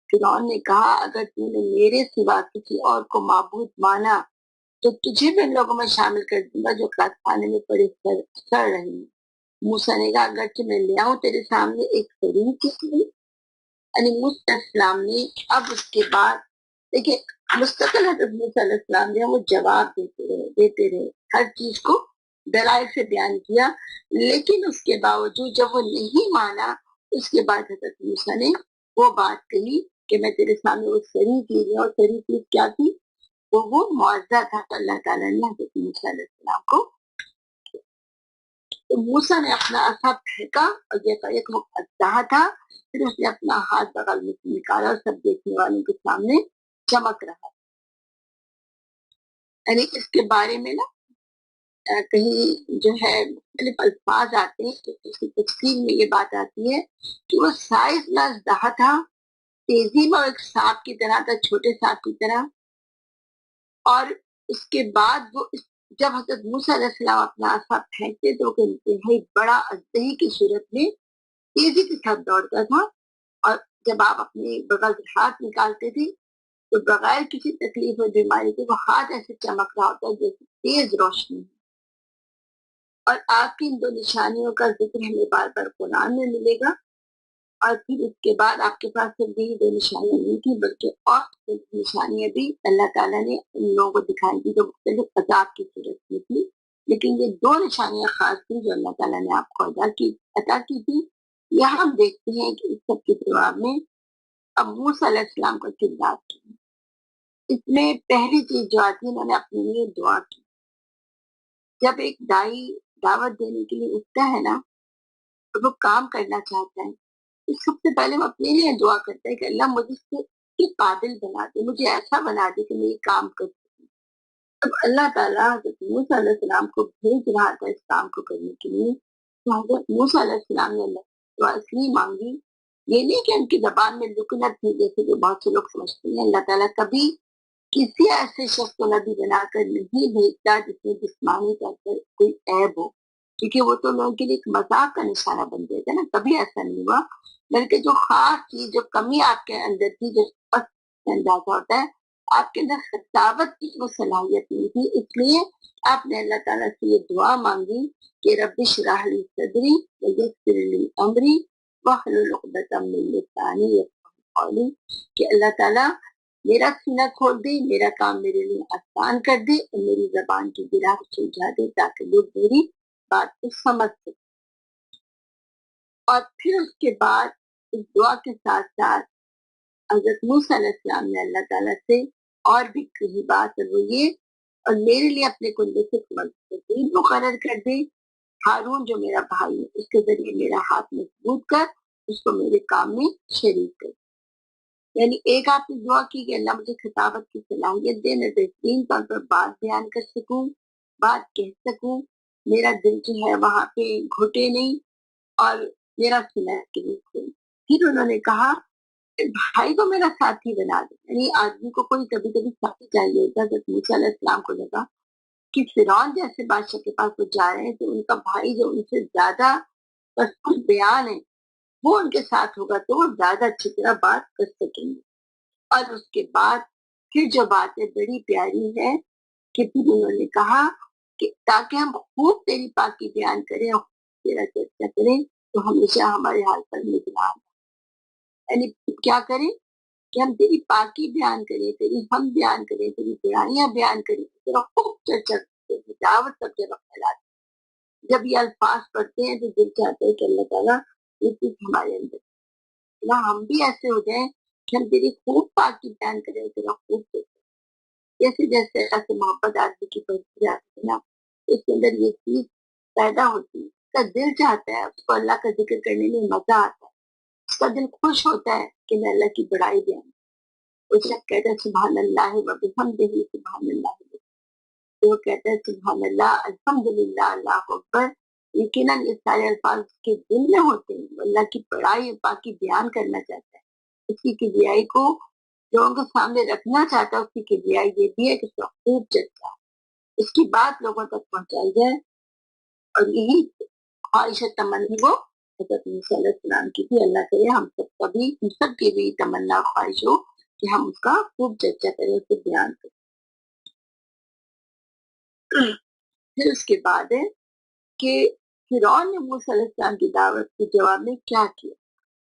فرعون نے کہا اگر تم نے میرے سوا کسی اور کو معبود مانا تو تجھے بھی ان لوگوں میں شامل کر دوں گا جو قید خانے میں پڑے سڑ رہے ہیں۔ موسیٰ نے کہا اگرچہ میں لے آؤں تیرے سامنے ایک فرین کسی، یعنی موسیٰ علیہ السلام نے اب اس کے بعد دیکھیں مستقل حضرت موسیٰ علیہ السلام نے وہ جواب دیتے رہے ہر چیز کو دلائل سے بیان کیا، لیکن اس کے باوجود جب وہ نہیں مانا اس کے بعد حضرت موسیٰ نے وہ بات کہی کہ میں تیرے سامنے وہ صحیح چیز ہے، اور صحیح چیز کیا تھی؟ وہ معاوضہ تھا کہ اللہ تعالیٰ نے حضرت موسیٰ علیہ السلام کو، تو موسیٰ نے اپنا عصا پھینکا اور جیسا ایک اژدہا تھا، پھر اس نے اپنا ہاتھ بغل میں سے نکالا اور سب دیکھنے والوں کے سامنے چمک رہا۔ یعنی اس کے بارے میں نا کہیں جو ہے مختلف الفاظ آتے ہیں، تو اس کی تفصیل میں یہ بات آتی ہے کہ وہ سائز میں اژدہا تھا، تیزی میں ایک سانپ کی طرح تھا، چھوٹے سانپ کی طرح، اور اس کے بعد وہ جب حضرت موسیٰ علیہ السلام اپنا عصا پھینکتے تو وہ انتہائی بڑا اژدہے کی صورت میں تیزی کے ساتھ دوڑتا تھا، اور جب آپ اپنے بغل سے ہاتھ نکالتے تھے تو بغیر کسی تکلیف اور بیماری کے وہ ہاتھ ایسے چمک رہا ہوتا ہے جیسے تیز روشنی۔ اور آپ کی ان دو نشانیوں کا ذکر ہمیں بار بار قرآن میں ملے گا، اور پھر اس کے بعد آپ کے پاس صرف یہی دو نشانیاں نہیں تھی بلکہ اور نشانیاں بھی اللہ تعالیٰ نے ان لوگوں کو دکھائی تھی جو مختلف عذاب کی صورت میں تھی، لیکن یہ دو نشانیاں خاص تھیں جو اللہ تعالیٰ نے آپ کو عطا کی تھی۔ یہاں ہم دیکھتے ہیں کہ اس سب کے جواب میں اب موسیٰ علیہ السلام کا کردار کیا۔ اس میں پہلی چیز جو آتی ہے انہوں نے اپنے لیے دعا کی۔ جب ایک دائی دعوت دینے کے لیے اٹھتا ہے نا تو وہ کام کرنا چاہتا ہے، تو سب سے پہلے وہ اپنے لیے دعا کرتا ہے کہ اللہ مجھے سے قابل بنا دے، مجھے ایسا بنا دے کہ میں یہ کام کر سکوں۔ اب اللہ تعالیٰ حضرت موسیٰ علیہ السلام کو بھیج رہا تھا اس کام کو کرنے کے لیے، تو حضرت موسیٰ علیہ السلام نے اللہ سے دعا اس لیے مانگی، یہ نہیں کہ ان کی زبان میں لکنت تھی جیسے کہ بہت سے لوگ سمجھتے ہیں۔ اللہ تعالیٰ کبھی کسی ایسے شخص کو نبی بنا کر نہیں بھیجتا جس میں جسمانی طور پر کوئی عیب ہو، کیونکہ وہ تو لوگوں کے لیے ایک مذاق کا نشانہ بن جائے گا نا۔ کبھی ایسا نہیں ہوا، بلکہ جو خاص چیز جو کمی آپ کے اندر تھی، جو اندازہ ہوتا ہے آپ کے اندر خطابت کی وہ صلاحیت نہیں تھی، اس لیے آپ نے اللہ تعالیٰ سے یہ دعا مانگی کہ رب اشرح لی صدری ویسر لی امری واحلل عقدۃ من لسانی یفقہوا قولی، کہ اللہ تعالیٰ میرا سینہ کھول دے، میرا کام میرے لیے آسان کر دے، اور میری زبان کی گرا کو سلجھا دے تاکہ لوگ میری بات کو سمجھ سکیں۔ اور پھر اس کے بعد اس دعا کے ساتھ ساتھ حضرت موسیٰ علیہ السلام نے اللہ تعالیٰ سے اور بھی کہی بات، اور وہ یہ اور میرے لیے اپنے کنبے سے ترتیب مقرر کر دے، ہارون جو میرا بھائی ہے اس کے ذریعے میرا ہاتھ مضبوط کر اس کو میرے کام میں شریک کر۔ یعنی ایک آپ نے دعا کی کہ اللہ مجھے خطابت کی صلاحیت دے، میں بہترین طور پر بات بیان کر سکوں، بات کہہ سکوں، میرا دل جو ہے وہاں پہ گھٹے نہیں، اور میرا سینہ کھلے۔ پھر انہوں نے کہا بھائی کو میرا ساتھی بنا دے، یعنی آدمی کو کوئی کبھی کبھی ساتھی چاہیے ہوتا ہے۔ حضرت موسیٰ علیہ السلام کو لگا کہ فرعون جیسے بادشاہ کے پاس وہ جا رہے ہیں تو ان کا بھائی جو ان سے زیادہ کچھ بیان ہے وہ ان کے ساتھ ہوگا تو وہ زیادہ اچھی طرح بات کر سکیں گے. اور اس کے بعد پھر جو باتیں بڑی پیاری ہے کہ پھر انہوں نے کہا کہ تاکہ ہم خوب تیری پاکی بیان کریں اور تیرا چرچا کریں تو ہمیشہ ہمارے حال پر نگران. یعنی کیا کریں کہ ہم تیری پاکی بیان کریں، تیری ہم بیان کریں، تیری برائیاں بیان کریں، تیرا خوب چرچا کریں، دعوت سب جگہ پھیلاتے. جب یہ الفاظ پڑھتے ہیں تو دل چاہتا ہے کہ اللہ تعالیٰ یہ چیز ہمارے اندر نہ ہم بھی ایسے ہو جائیں کہ ہم تیری خوب پاکی بیان کریں، تیرا خوب چرچا. جیسے جیسے اللہ سے محبت آدمی کی بڑھتی جاتی ہے نا اس کے اندر یہ چیز پیدا ہوتی ہے، اس کا دل چاہتا ہے، اس کو اللہ کا ذکر کرنے میں مزہ آتا ہے، اس کا دل خوش ہوتا ہے کہ میں اللہ کی بڑائی بیان. وہ جب کہتا ہے سبحان اللہ و بحمدہ سبحان اللہ، تو وہ کہتا ہے سبحان اللہ الحمدللہ اللہ اکبر. یقیناً یہ سارے الفاظ کے دل میں ہوتے ہیں، وہ اللہ کی بڑائی اور پاکی بیان کرنا چاہتا ہے. اس کی کبریائی کو لوگوں کے سامنے رکھنا چاہتا ہے. اس کی کبریائی یہ بھی ہے کہ اس کا خوب چرچا، اس کی بات لوگوں تک پہنچائی جائے. اور یہی خواہش تمنا وہ حضرت موسیٰ علیہ السلام کی بھی. اللہ کرے ہم سب کا بھی، ہم سب کی بھی تمنا خواہش ہو کہ ہم اس کا خوب چرچا کریں، اسے بیان کریں. پھر اس کے بعد ہے کہ فرعون نے موسیٰ علیہ السلام کی دعوت کے جواب میں کیا کیا.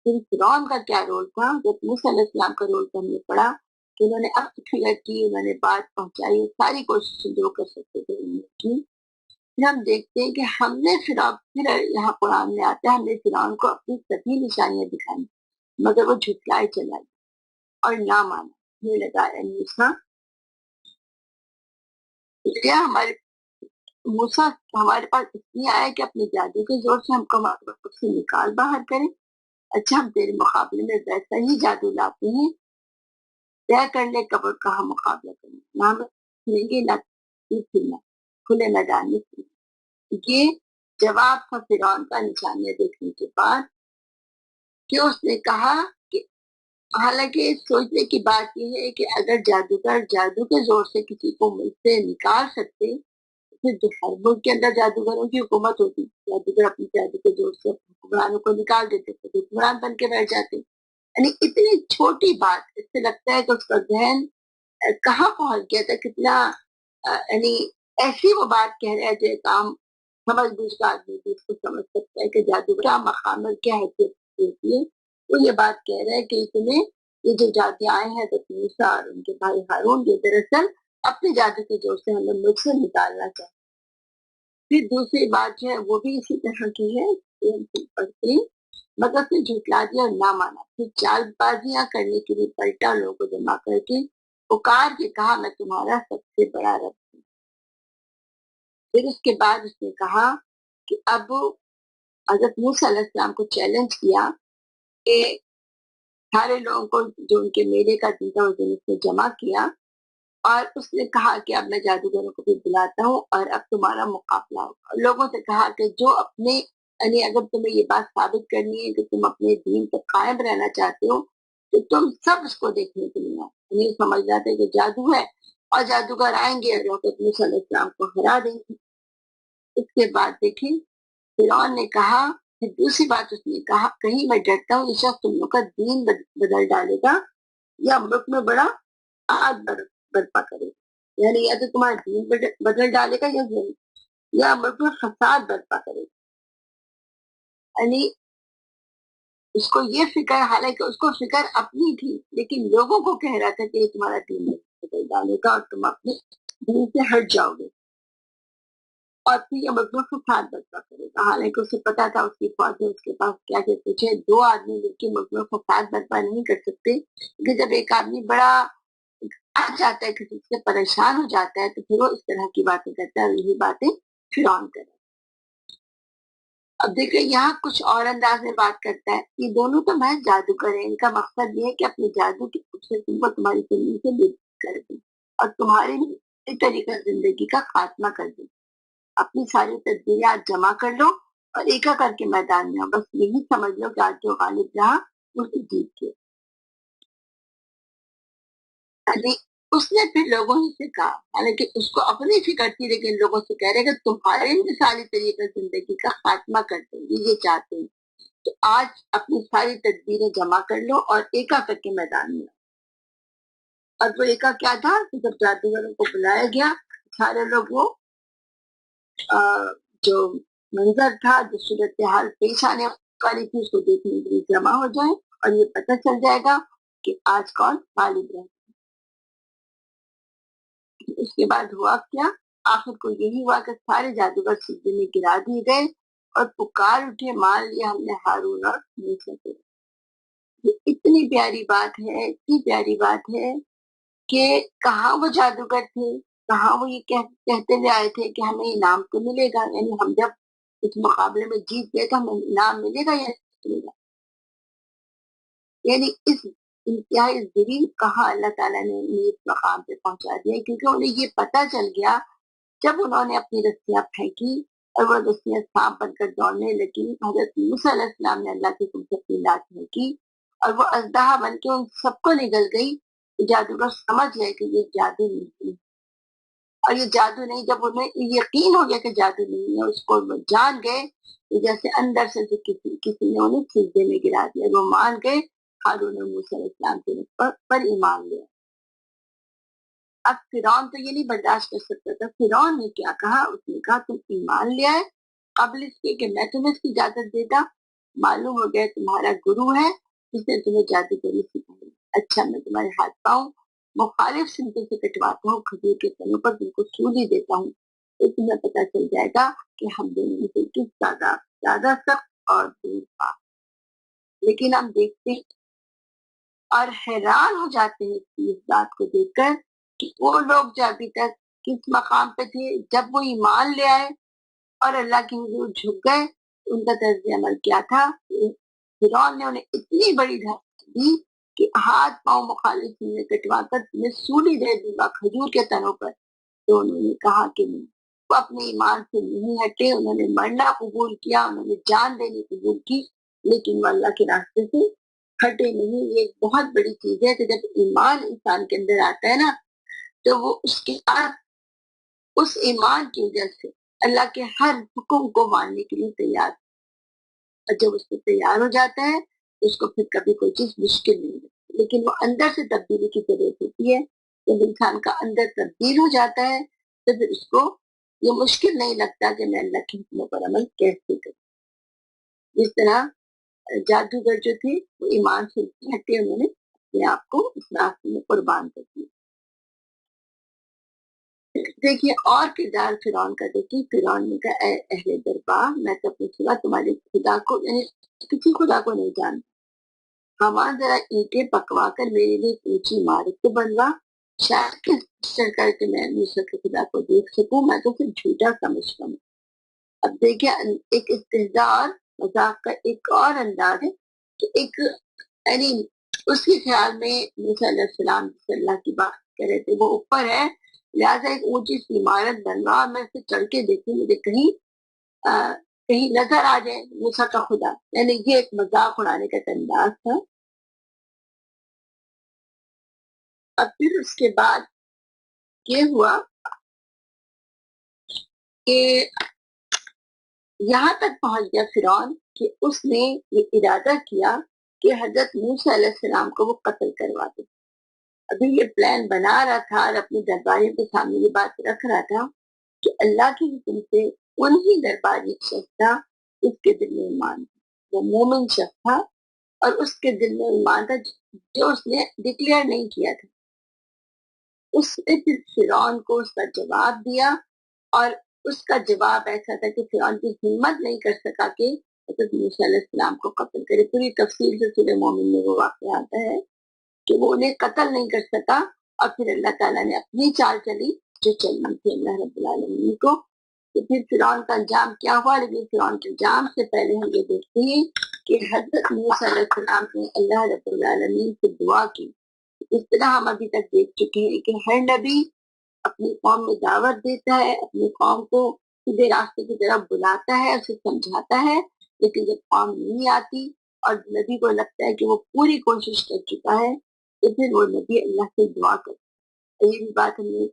پھر فرعون کا کیا رول تھا. جب موسیٰ علیہ السلام کا رول ہم نے پڑھا کہ انہوں نے عقل فکر کی، انہوں نے بات پہنچائی، ساری کوششیں جو کر سکتے تھے انہوں نے کی. پھر ہم دیکھتے ہیں کہ ہم نے پھر یہاں قرآن میں آتا ہے ہم نے فرعون کو اپنی سبھی نشانیاں دکھائی مگر وہ جھٹلائے چلا گیا اور نہ مانا. یہ لگا اے موسیٰ، کیا ہمارے موسیٰ ہمارے پاس اس لیے آیا کہ اپنے جادو کے زور سے ہم کو وقت سے نکال باہر کریں. اچھا ہم تیرے مقابلے میں ویسا ہی جادو لاتے ہیں، طے کر لے قبر کا ہم مقابلہ کریں، نہ ہم کھلیں گے نہ پھرنا کھلے میدان میں پھرنا. یہ جواب تھا فرعون کا نشانیاں دیکھنے کے بعد کہ اس نے کہا کہ حالانکہ سوچنے کی بات یہ ہے کہ اگر جادوگر جادو کے زور سے کسی کو ملک سے نکال سکتے پھر جو ہر ملک کے اندر جادوگروں کی حکومت ہوتی، جادوگر اپنی جادو کے زور سے حکمرانوں کو نکال دیتے تھے، حکمران بن کے بیٹھ جاتے. یعنی اتنی چھوٹی بات اس سے لگتا ہے کہ اس کا ذہن کہاں پہنچ گیا تھا، کتنا یعنی ایسی وہ بات کہہ رہا ہے جو ایک عام سمجھ بوجھ کا آدمی بھی اس کو سمجھ سکتا ہے کہ جادو کیا مقام اور کیا حیثیت ہوتی ہے. وہ یہ بات کہہ رہا ہے کہ تمہیں یہ جو جادو آئے ہیں تو موسیٰ اور ان کے بھائی ہارون یہ دراصل اپنے جادو کے زور سے ہمیں ملک سے نکالنا چاہتے. پھر دوسری بات جو ہے وہ بھی اسی طرح کی ہے پڑھتے مگر پھر جھٹلا دیا اور نہ مانا. پھر چال بازیاں کرنے کے لیے پلٹا لوگوں کو جمع کر کے پکار کے کہا میں تمہارا سب سے بڑا رب ہوں. پھر اس کے بعد اس نے کہا کہ اب حضرت موسیٰ علیہ السلام کو چیلنج کیا کہ سارے لوگوں کو جو ان کے میلے کا دن تھا اس دن اس نے جمع کیا اور اس نے کہا کہ اب میں جادوگروں کو بھی بلاتا ہوں اور اب تمہارا مقابلہ ہوگا. لوگوں سے کہا کہ جو اپنے یعنی اگر تمہیں یہ بات ثابت کرنی ہے کہ تم اپنے دین پر قائم رہنا چاہتے ہو تو تم سب اس کو دیکھنے کے لیے یعنی سمجھ جاتے ہیں کہ جادو ہے اور جادوگر آئیں گے اور حضرت موسیٰ علیہ السلام کو ہرا دیں گے. اس کے بعد دیکھیں فرعون نے کہا کہ دوسری بات اس نے کہا کہیں میں ڈرتا ہوں یہ شخص تم لوگ کا دین بدل ڈالے گا یا ملک میں بڑا آگ برپا کرے گا. یعنی یا تو تمہارا دین بدل ڈالے گا یا ملک میں فساد برپا کرے گا. یعنی اس کو یہ فکر حالانکہ اس کو فکر اپنی تھی لیکن لوگوں کو کہہ رہا تھا کہ یہ تمہارا دین بدل ڈالے گا اور تم اپنے دین سے ہٹ جاؤ گے اور پھر یہ ملک میں فساد برپا کرے گا. حالانکہ اسے پتا تھا اس کی فوج میں اس کے پاس کیا کہتے تھے دو آدمی مل کے ملک میں فساد برپا نہیں کر سکتے کیونکہ جب ایک آدمی بڑا آ جاتا ہے کسی سے پریشان ہو جاتا ہے تو پھر وہ اس طرح کی باتیں کرتا ہے اور یہی باتیں فرعون کرتا ہے. اب دیکھیں یہاں کچھ اور انداز میں بات کرتا ہے. یہ دونوں تو محض جادوگر ہیں، ان کا مقصد یہ ہے کہ اپنے جادو کی خوبصورتی کو تمہاری زندگی سے دور کر دیں اور تمہارے طریقہ زندگی کا خاتمہ کر دیں. اپنی ساری تدبیرات جمع کر لو اور ایکا کر کے میدان میں بس یہی سمجھ لو کہ آج جو غالب رہا وہ جیت گیا. اس نے پھر لوگوں ہی سے کہا، حالانکہ اس کو اپنی فکر تھی، لیکن لوگوں سے کہہ رہے کہ تمہارے مثالی طریقے زندگی کا خاتمہ کر دیں گے، یہ چاہتے ہیں، تو آج اپنی ساری تدبیریں جمع کر لو اور ایکا کر کے میدان میں. اور وہ ایکا کیا تھا کہ جب جادوگروں کو بلایا گیا، سارے لوگ وہ جو منظر تھا، جو صورتحال پیش آنے والی تھی، اس کو دیکھنے کے لیے جمع ہو جائیں اور یہ پتہ چل جائے گا کہ آج کون غالب رہے. اس کے بعد ہوا کیا؟ آخر کو یہی ہوا کہ سارے جادوگر سجدے میں گرا دیے گئے اور پکار اٹھے، مان لیا ہم نے ہارون اور موسیٰ کو. یہ اتنی پیاری بات ہے، اتنی پیاری بات ہے کہ کہاں وہ جادوگر تھے، کہاں وہ یہ کہتے ہوئے آئے تھے کہ ہمیں انعام تو ملے گا، یعنی ہم جب اس مقابلے میں جیت گئے تو ہمیں انعام ملے گا یا نہیں ملے گا. یعنی اس انتہائی ذلیل کہاں اللہ تعالیٰ نے انہیں اس مقام پہ پہنچا دیا، کیونکہ انہیں یہ پتہ چل گیا جب انہوں نے اپنی رسیاں پھینکی اور وہ رسیاں سانپ بن کر دوڑنے لگی. حضرت موسیٰ علیہ السلام نے اللہ کے حکم سے اپنی لاٹ پھینکی اور وہ اژدہا بن کے ان سب کو نگل گئی. جادوگر سمجھ گئے کہ یہ جادو نہیں ہے، اور یہ جادو نہیں، جب انہیں یقین ہو گیا کہ جادو نہیں ہے، اس کو وہ جان گئے کہ جیسے اندر سے کسی نے انہیں سجدے میں گرا دیا. وہ مان گئے، ہارون اور موسیٰ علیہ السلام کے پر ایمان لیا. اب فرعون تو یہ نہیں برداشت کر سکتا تھا. فرعون نے کیا کہا؟ اس نے کہا تم ایمان لے آئے قبل اس کے کہ میں تمہیں اس کی اجازت دیتا؟ معلوم ہو گیا تمہارا گرو ہے جس نے تمہیں جادوگری سکھائی. اچھا میں تمہارے ہاتھ پاؤں مخالف سمتوں سے کٹواتا ہوں، کھجور کے تنوں پر تم کو سولی دیتا ہوں، تو تمہیں پتہ چل جائے گا کہ ہم دونوں میں سے کس زیادہ سخت اور دور تھا. لیکن ہم دیکھتے ہیں اور حیران ہو جاتے ہیں اس بات کو دیکھ کر کہ وہ لوگ جو ابھی تک کس مقام پہ تھے، جب وہ ایمان لے آئے اور اللہ کی حضور جھک گئے، ان کا طرز عمل کیا تھا؟ فرعون نے انہیں اتنی بڑی دھمکی دی کہ ہاتھ پاؤں مخالف نے کٹوا کر تمہیں سولی دے دوں گا کھجور کے تنوں پر. تو انہوں نے کہا کہ نہیں، وہ اپنے ایمان سے نہیں ہٹے. انہوں نے مرنا قبول کیا، انہوں نے جان دینی قبول کی، لیکن وہ اللہ کے راستے سے ہٹے نہیں. یہ ایک بہت بڑی چیز ہے کہ جب ایمان انسان کے اندر آتا ہے نا، تو وہ اس کے بعد اس ایمان کی وجہ سے اللہ کے ہر حکم کو ماننے کے لیے تیار. اور جب اس کو تیار ہو جاتا ہے تو اس کو پھر کبھی کوئی چیز مشکل نہیں لگتی. لیکن وہ اندر سے تبدیلی کی ضرورت ہوتی ہے. جب انسان کا اندر تبدیل ہو جاتا ہے تو پھر اس کو یہ مشکل نہیں لگتا کہ میں اللہ کے حکموں پر عمل کیسے کروں. جس طرح جادوگر جو تھے وہ ایمان سے ہٹے، انہوں نے اپنے آپ کو اس راستے میں قربان کر دیا. دیکھیے اور کردار فرعون کا دیکھیے. فرعون نے کہا اے اہل دربار، میں تو اپنے سوا تمہارے خدا کو یعنی کسی خدا کو نہیں جانتا. حامان ذرا اینٹیں پکوا کر میرے لیے اونچی عمارت تو بنوا، شاید کس کر کے میں موسیٰ کے خدا کو دیکھ سکوں. میں تو پھر جھوٹا سمجھتا ہوں. اب دیکھیے ایک استہزاء اور مذاق کا ایک اور انداز ہے کہ ایک یعنی اس کے خیال میں موسیٰ علیہ السلام جس اللہ کی بات کر رہے تھے وہ اوپر ہے، لہٰذا ایک اونچی سی عمارت بنوا، میں اسے چڑھ کے دیکھوں، مجھے کہیں نظر آ جائے موسیٰ کا خدا. یعنی یہ ایک مذاق اڑانے کا انداز تھا. اور پھر اس کے بعد یہ ہوا کہ یہاں تک پہنچ گیا فرعون کہ اس نے یہ ارادہ کیا کہ حضرت موسیٰ علیہ السلام کو وہ قتل کروا دے. ابھی یہ پلان بنا رہا تھا اور اپنے درباریوں کے سامنے یہ بات رکھ رہا تھا کہ اللہ کے حکم سے انہی درباری شخص تھا اس کے دل میں ایمان تھا، وہ مومن شخص تھا اور اس کے دل میں ایمان تھا جو اس نے ڈکلیئر نہیں کیا تھا. اس نے پھر فرعون کو اس کا جواب دیا اور اس کا جواب ایسا تھا کہ فرعون کی ہمت نہیں کر سکا کہ حضرت موسیٰ علیہ السلام کو قتل کرے. پوری تفصیل سے سورہ مومن میں وہ واقعہ آتا ہے کہ وہ انہیں قتل نہیں کر سکا اور پھر اللہ تعالیٰ نے اپنی چال چلی جو چلنی تھی اللہ رب العالمین کو. تو پھر فرعون کا انجام کیا ہوا؟ لیکن فرعون کے انجام سے پہلے ہم یہ دیکھتے ہیں کہ حضرت موسیٰ علیہ السلام نے اللہ رب العالمین سے دعا کی. اس طرح ہم ابھی تک دیکھ چکے ہیں کہ ہر نبی اپنی قوم میں دعوت دیتا ہے، اپنی قوم کو سیدھے راستے کی طرف بلاتا ہے، اسے سمجھاتا ہے، لیکن جب قوم نہیں آتی اور نبی کو لگتا ہے کہ وہ پوری کوشش کر چکا ہے تو پھر وہ نبی اللہ سے دعا کرتا ہے یہ بھی بات ہم نے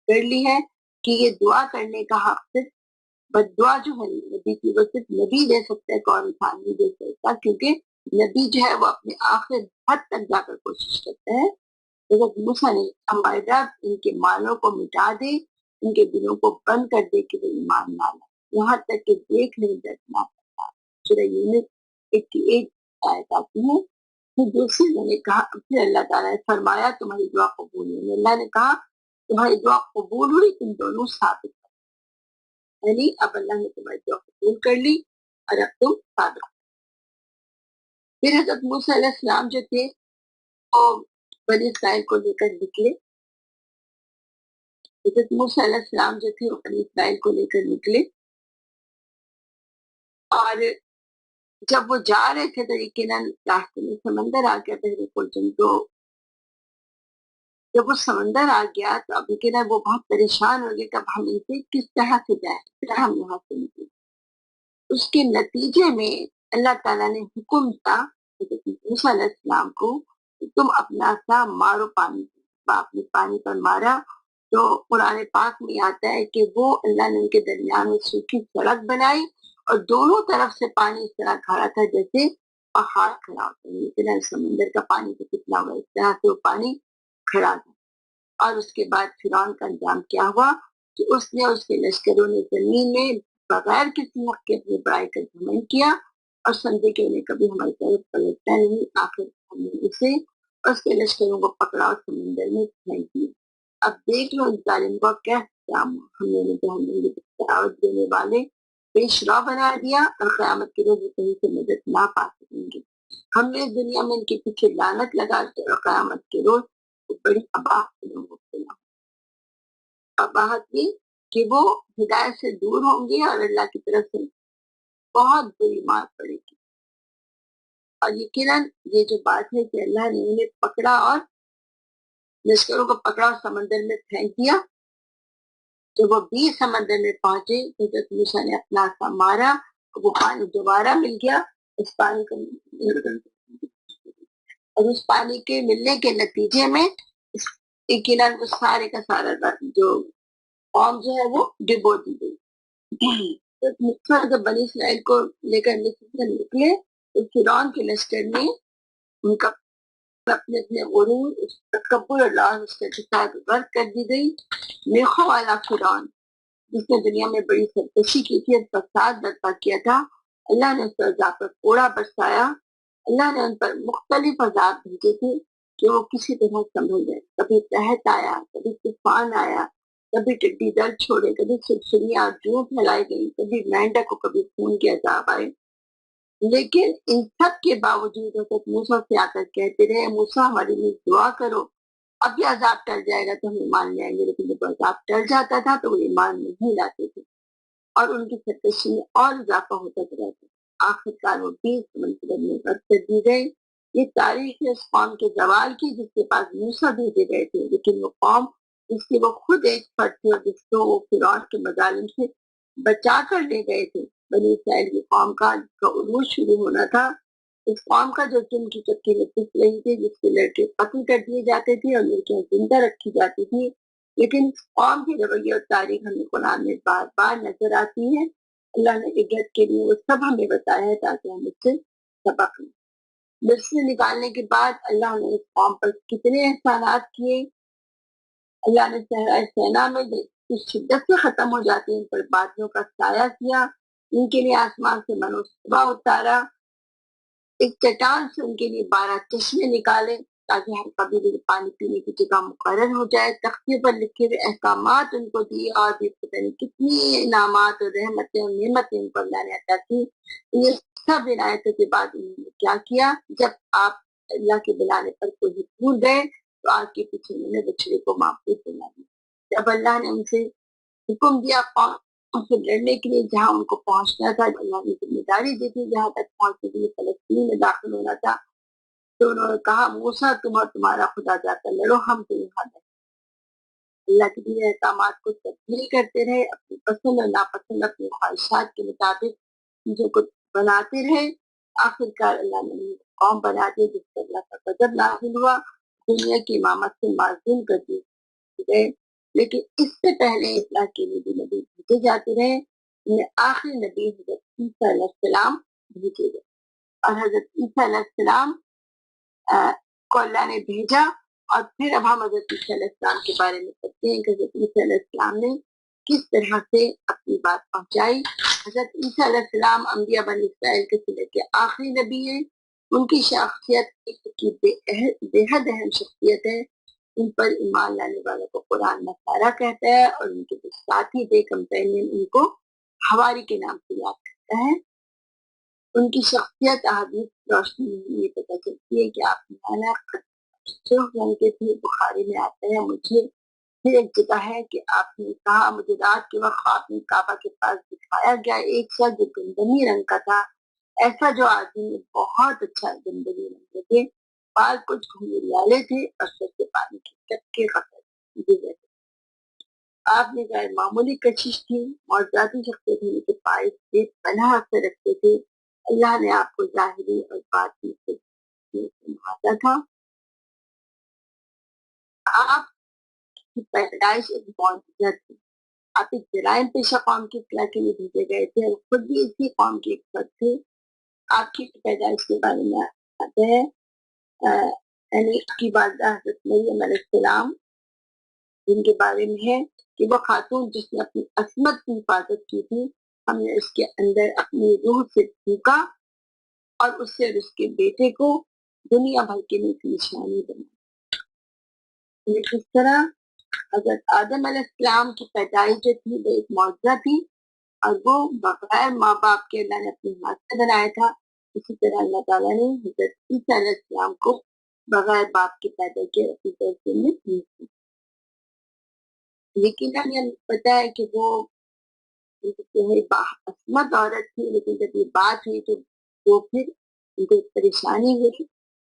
کر لی ہے کہ یہ دعا کرنے کا حق صرف بد دعا جو ہے نبی کی وہ صرف نبی دے سکتا ہے، کون انسان نہیں دے سکتا، کیونکہ نبی جو ہے وہ اپنے آخر حد تک جا کر کوشش کرتا ہے۔ حضرت موسیٰ نے ہمارے رب ان کے مالوں کو مٹا دے، ان کے دلوں کو بند کر دے کہ وہ ایمان نہ لائے، یہاں تک کہ دیکھ نہیں ڈرنا پڑتا۔ سورہ یونس 88 آیت آتی ہے۔ پھر دوسری میں نے کہا، پھر اللہ تعالیٰ نے فرمایا تمہاری دعا قبول ہوئی۔ اللہ نے کہا تمہاری دعا قبول ہوئی، تم دونوں ثابت کرو، یعنی اب اللہ نے تمہاری دعا قبول کر لی اور اب تم ثابت کرو۔ پھر حضرت موسیٰ علیہ السلام جو تھے وہ بنی اسرائیل کو لے کر نکلے۔ حضرت موسیٰ علیہ السلام جو تھے وہ بنی اسرائیل کو لے کر نکلے، اور جب وہ جا رہے تھے تو یقیناً راستے میں سمندر آ گیا بحر الجم، تو جب وہ سمندر آ گیا تو اب یقیناً وہ بہت پریشان ہو گئے کہ اب ہم ان سے کس طرح سے جائیں، پھر ہم یہاں سے نکلے۔ اس کے نتیجے میں اللہ تعالیٰ نے حکم دیا حضرت موسیٰ علیہ السلام کو کہ تم اپنا سا مارو پانی، باپ نے پانی پر مارا تو قرآن پاک میں آتا ہے کہ وہ اللہ نے ان کے درمیان میں سوکھی سڑک بنائی اور دونوں طرف سے پانی اس طرح کھڑا تھا جیسے پہاڑ کھڑا ہوتا ہے، لیکن سمندر کا پانی تو کتنا ہوا، اس طرح سے وہ پانی کھڑا تھا۔ اور اس کے بعد فرعون کا انجام کیا ہوا کہ اس نے اس کے لشکروں نے زمین میں بغیر کسی حق کے اپنی بڑائی کا گھمنڈ کیا اور سمجھے کہ انہیں کبھی ہماری طرف پلٹنا نہیں۔ آخر ہم نے اسے اور اس کے لشکروں کو پکڑا اور سمندر میں پھینک دیا۔ اب دیکھ لو اس ظالم کو کیا انجام ہوا، ہم نے انہیں جہنم کی دعوت دینے والے پیش رو بنا دیا اور قیامت کے روز وہ کہیں سے مدد نہ پا سکیں گے۔ ہم نے اس دنیا میں ان کے پیچھے لعنت لگا کے اور قیامت کے روز بڑی اباہت میں کہ وہ ہدایت سے دور ہوں گے اور اللہ کی طرف سے بہت بری مار پڑے گی۔ اور یقیناً یہ جو بات ہے کہ اللہ نے انہیں پکڑا اور لشکروں کو پکڑا اور سمندر میں پھینک دیا، جب وہ 20 سمندر میں پہنچے تو حضرت موسیٰ نے اپنا عصا مارا، وہ پانی دوبارہ مل گیا، اس پانی کو اور اس پانی کے ملنے کے نتیجے میں یقیناً وہ سارے کا سارا جو قوم جو ہے وہ ڈبو دی گئی۔ جب بنی اسرائیل کو لے کر مصر سے نکلے تو فرعون کے لشکر نے ان کا اپنے اپنے غرور تکبر اور لاز اس کے ساتھ غرق کر دی گئی۔ میخوں والا فرعون جس نے دنیا میں بڑی سرکشی کی تھی اور فساد برپا کیا تھا، اللہ نے اس پر عذاب پر کوڑا برسایا۔ اللہ نے ان پر مختلف عذاب بھیجے تھے کہ وہ کسی طرح سنبھل گئے، کبھی قحط آیا، کبھی طوفان آیا، کبھی ٹڈی دل چھوڑے، کبھی سرسریاں جوں پھیلائی گئی، کبھی مینڈک کو، کبھی خون کے عذاب آئے۔ لیکن ان سب کے باوجود حضرت موسیٰ سے آ کر کہتے رہے موسیٰ ہمارے لیے دعا کرو، اب یہ عذاب ٹل جائے گا تو ہم ایمان لے آئیں گے۔ لیکن جب عذاب ٹل جاتا تھا تو وہ ایمان نہیں لاتے تھے اور ان کی سرکشی میں اور اضافہ ہوتا رہتا تھا۔ آخرکار وہ 20 سمندر میں غرق کر دی گئے۔ یہ تاریخ ہے اس قوم کے زوال کی جس کے پاس موسیٰ بھیجے گئے تھے، لیکن وہ قوم جس کی وہ خود ایک فرد تھی اور جس کو وہ فرعون کے مظالم سے بچا کر لے گئے تھے، بنی اسرائیل کی قوم کا جس کا عروج شروع ہونا تھا، اس قوم کا جو چن کی چکی میں پس رہی تھی، جس کے لڑکے قتل کر دیے جاتے تھے اور لڑکیاں زندہ رکھی جاتی تھی، لیکن قوم کے رویے اور تاریخ ہمیں قرآن میں بار بار نظر آتی ہے۔ اللہ نے عبرت کے لیے وہ سب ہمیں بتایا ہے تاکہ ہم اس سے سبق لیں۔ مصر سے نکالنے کے بعد اللہ نے اس قوم پر کتنے احسانات کیے۔ اللہ نے صحرائے سینا میں اس شدت سے ختم ہو جاتے ہیں ان پر بادلوں کا سایہ کیا، ان کے لیے آسمان سے من و سبا اتارا، ایک چٹان سے ان کے لیے 12 چشمے نکالے تاکہ ہر قبیلے کے پانی پینے کی جگہ مقرر ہو جائے، تختے پر لکھے ہوئے احکامات ان کو دیے، اور بھی پتہ نہیں کتنی انعامات اور رحمتیں اور نعمتیں ان کو اللہ نے عطا کی۔ یہ سب عنایتوں کے بعد انہوں نے کیا کیا، جب آپ اللہ کے بلانے پر کوئی بھول گئے تو آگ کے پیچھے انہوں نے بچڑے کو معبود بنا دیا۔ جب اللہ نے ان سے حکم دیا قوم سے لڑنے کے لیے جہاں ان کو پہنچنا تھا، اللہ نے ذمہ داری دی تھی جہاں تک پہنچنے کے لیے فلسطین میں داخل ہونا تھا، تو انہوں نے کہا موسیٰ تم اور تمہارا خدا جا کر لڑو، ہم تو یہاں رہیں۔ اللہ کے دیے احکامات کو تبدیل کرتے رہے، اپنی پسند اور ناپسند اپنی خواہشات کے مطابق چیزوں کو بناتے رہے۔ آخرکار اللہ نے قوم بنا دی جس پر اللہ کا غضب نازل ہوا، دنیا کی امامت سے معزول کر دی۔ گئے، لیکن اس سے پہلے اطلاع کے لیے بھی نبی بھیجے جاتے رہے. ان میں آخری نبی حضرت عیسیٰ علیہ السلام بھیجے گئے، اور حضرت عیسیٰ علیہ السلام کو اللہ نے بھیجا. اور پھر اب ہم حضرت عیسیٰ علیہ السلام کے بارے میں پڑھتے ہیں کہ حضرت عیسیٰ علیہ السلام نے کس طرح سے اپنی بات پہنچائی. حضرت عیسیٰ علیہ السلام انبیاء بنی اسرائیل کے سلسلے کے آخری نبی ہیں. ان کی شخصیت کی بے حد اہم شخصیت ہے. ان پر ایمان لانے والوں کو قرآن نصارہ کہتا ہے، اور ان کے جو ساتھی تھے کمپینین ان کو حواری کے نام سے یاد کرتا ہے. ان کی شخصیت احادیث روشنی میں یہ پتہ چلتی ہے کہ آپ مانا رنگ کے تھے. بخاری میں آتا ہے، مجھے پھر ایک جگہ ہے کہ آپ نے کہا مجھے رات کے وقت خواب میں کعبہ کے پاس دکھایا گیا ایک شخص جو گندمی رنگ کا تھا، ایسا جو آدمی بہت اچھا گندمی رنگ کے تھے، بال کچھ گھنگریالے تھے اور سر سے پانی کے چپکے قطرے. آپ نے غیر معمولی کشش تھی، معجزاتی شخصیت ہونے کے باعث بے پناہ سے رکھتے تھے. اللہ نے آپ کو ظاہری اور باطنی سے نوازا تھا. آپ کی پیدائش ایک معجزہ تھی. آپ ایک جرائم پیشہ قوم کی اصلاح کے لیے بھیجے گئے تھے، اور خود بھی اسی قوم کے ایک فرد تھے. آپ کی پیدائش کے بارے میں آتے ہیں یعنی کی والدہ حضرت مریم علیہ السلام، جن کے بارے میں ہے کہ وہ خاتون جس نے اپنی عصمت کی حفاظت کی تھی، ہم نے اس کے اندر اپنی روح سے پھونکا اور اس سے اس کے بیٹے کو دنیا بھر کے لیے ایک نشانی بنا. اس طرح حضرت آدم علیہ السلام کی پیدائش جو تھی وہ ایک معجزہ تھی، اور وہ بغیر ماں باپ کے اللہ نے اپنے ہاتھ سے بنایا تھا. اسی طرح اللہ تعالیٰ نے حضرت عیسیٰ علیہ السلام کو بغیر باپ کے پیدا کیا اپنی طرف سے. لیکن ہمیں پتا ہے کہ وہ عصمت عورت تھی، لیکن جب یہ بات ہوئی تو وہ پھر ان کو پریشانی ہوئی.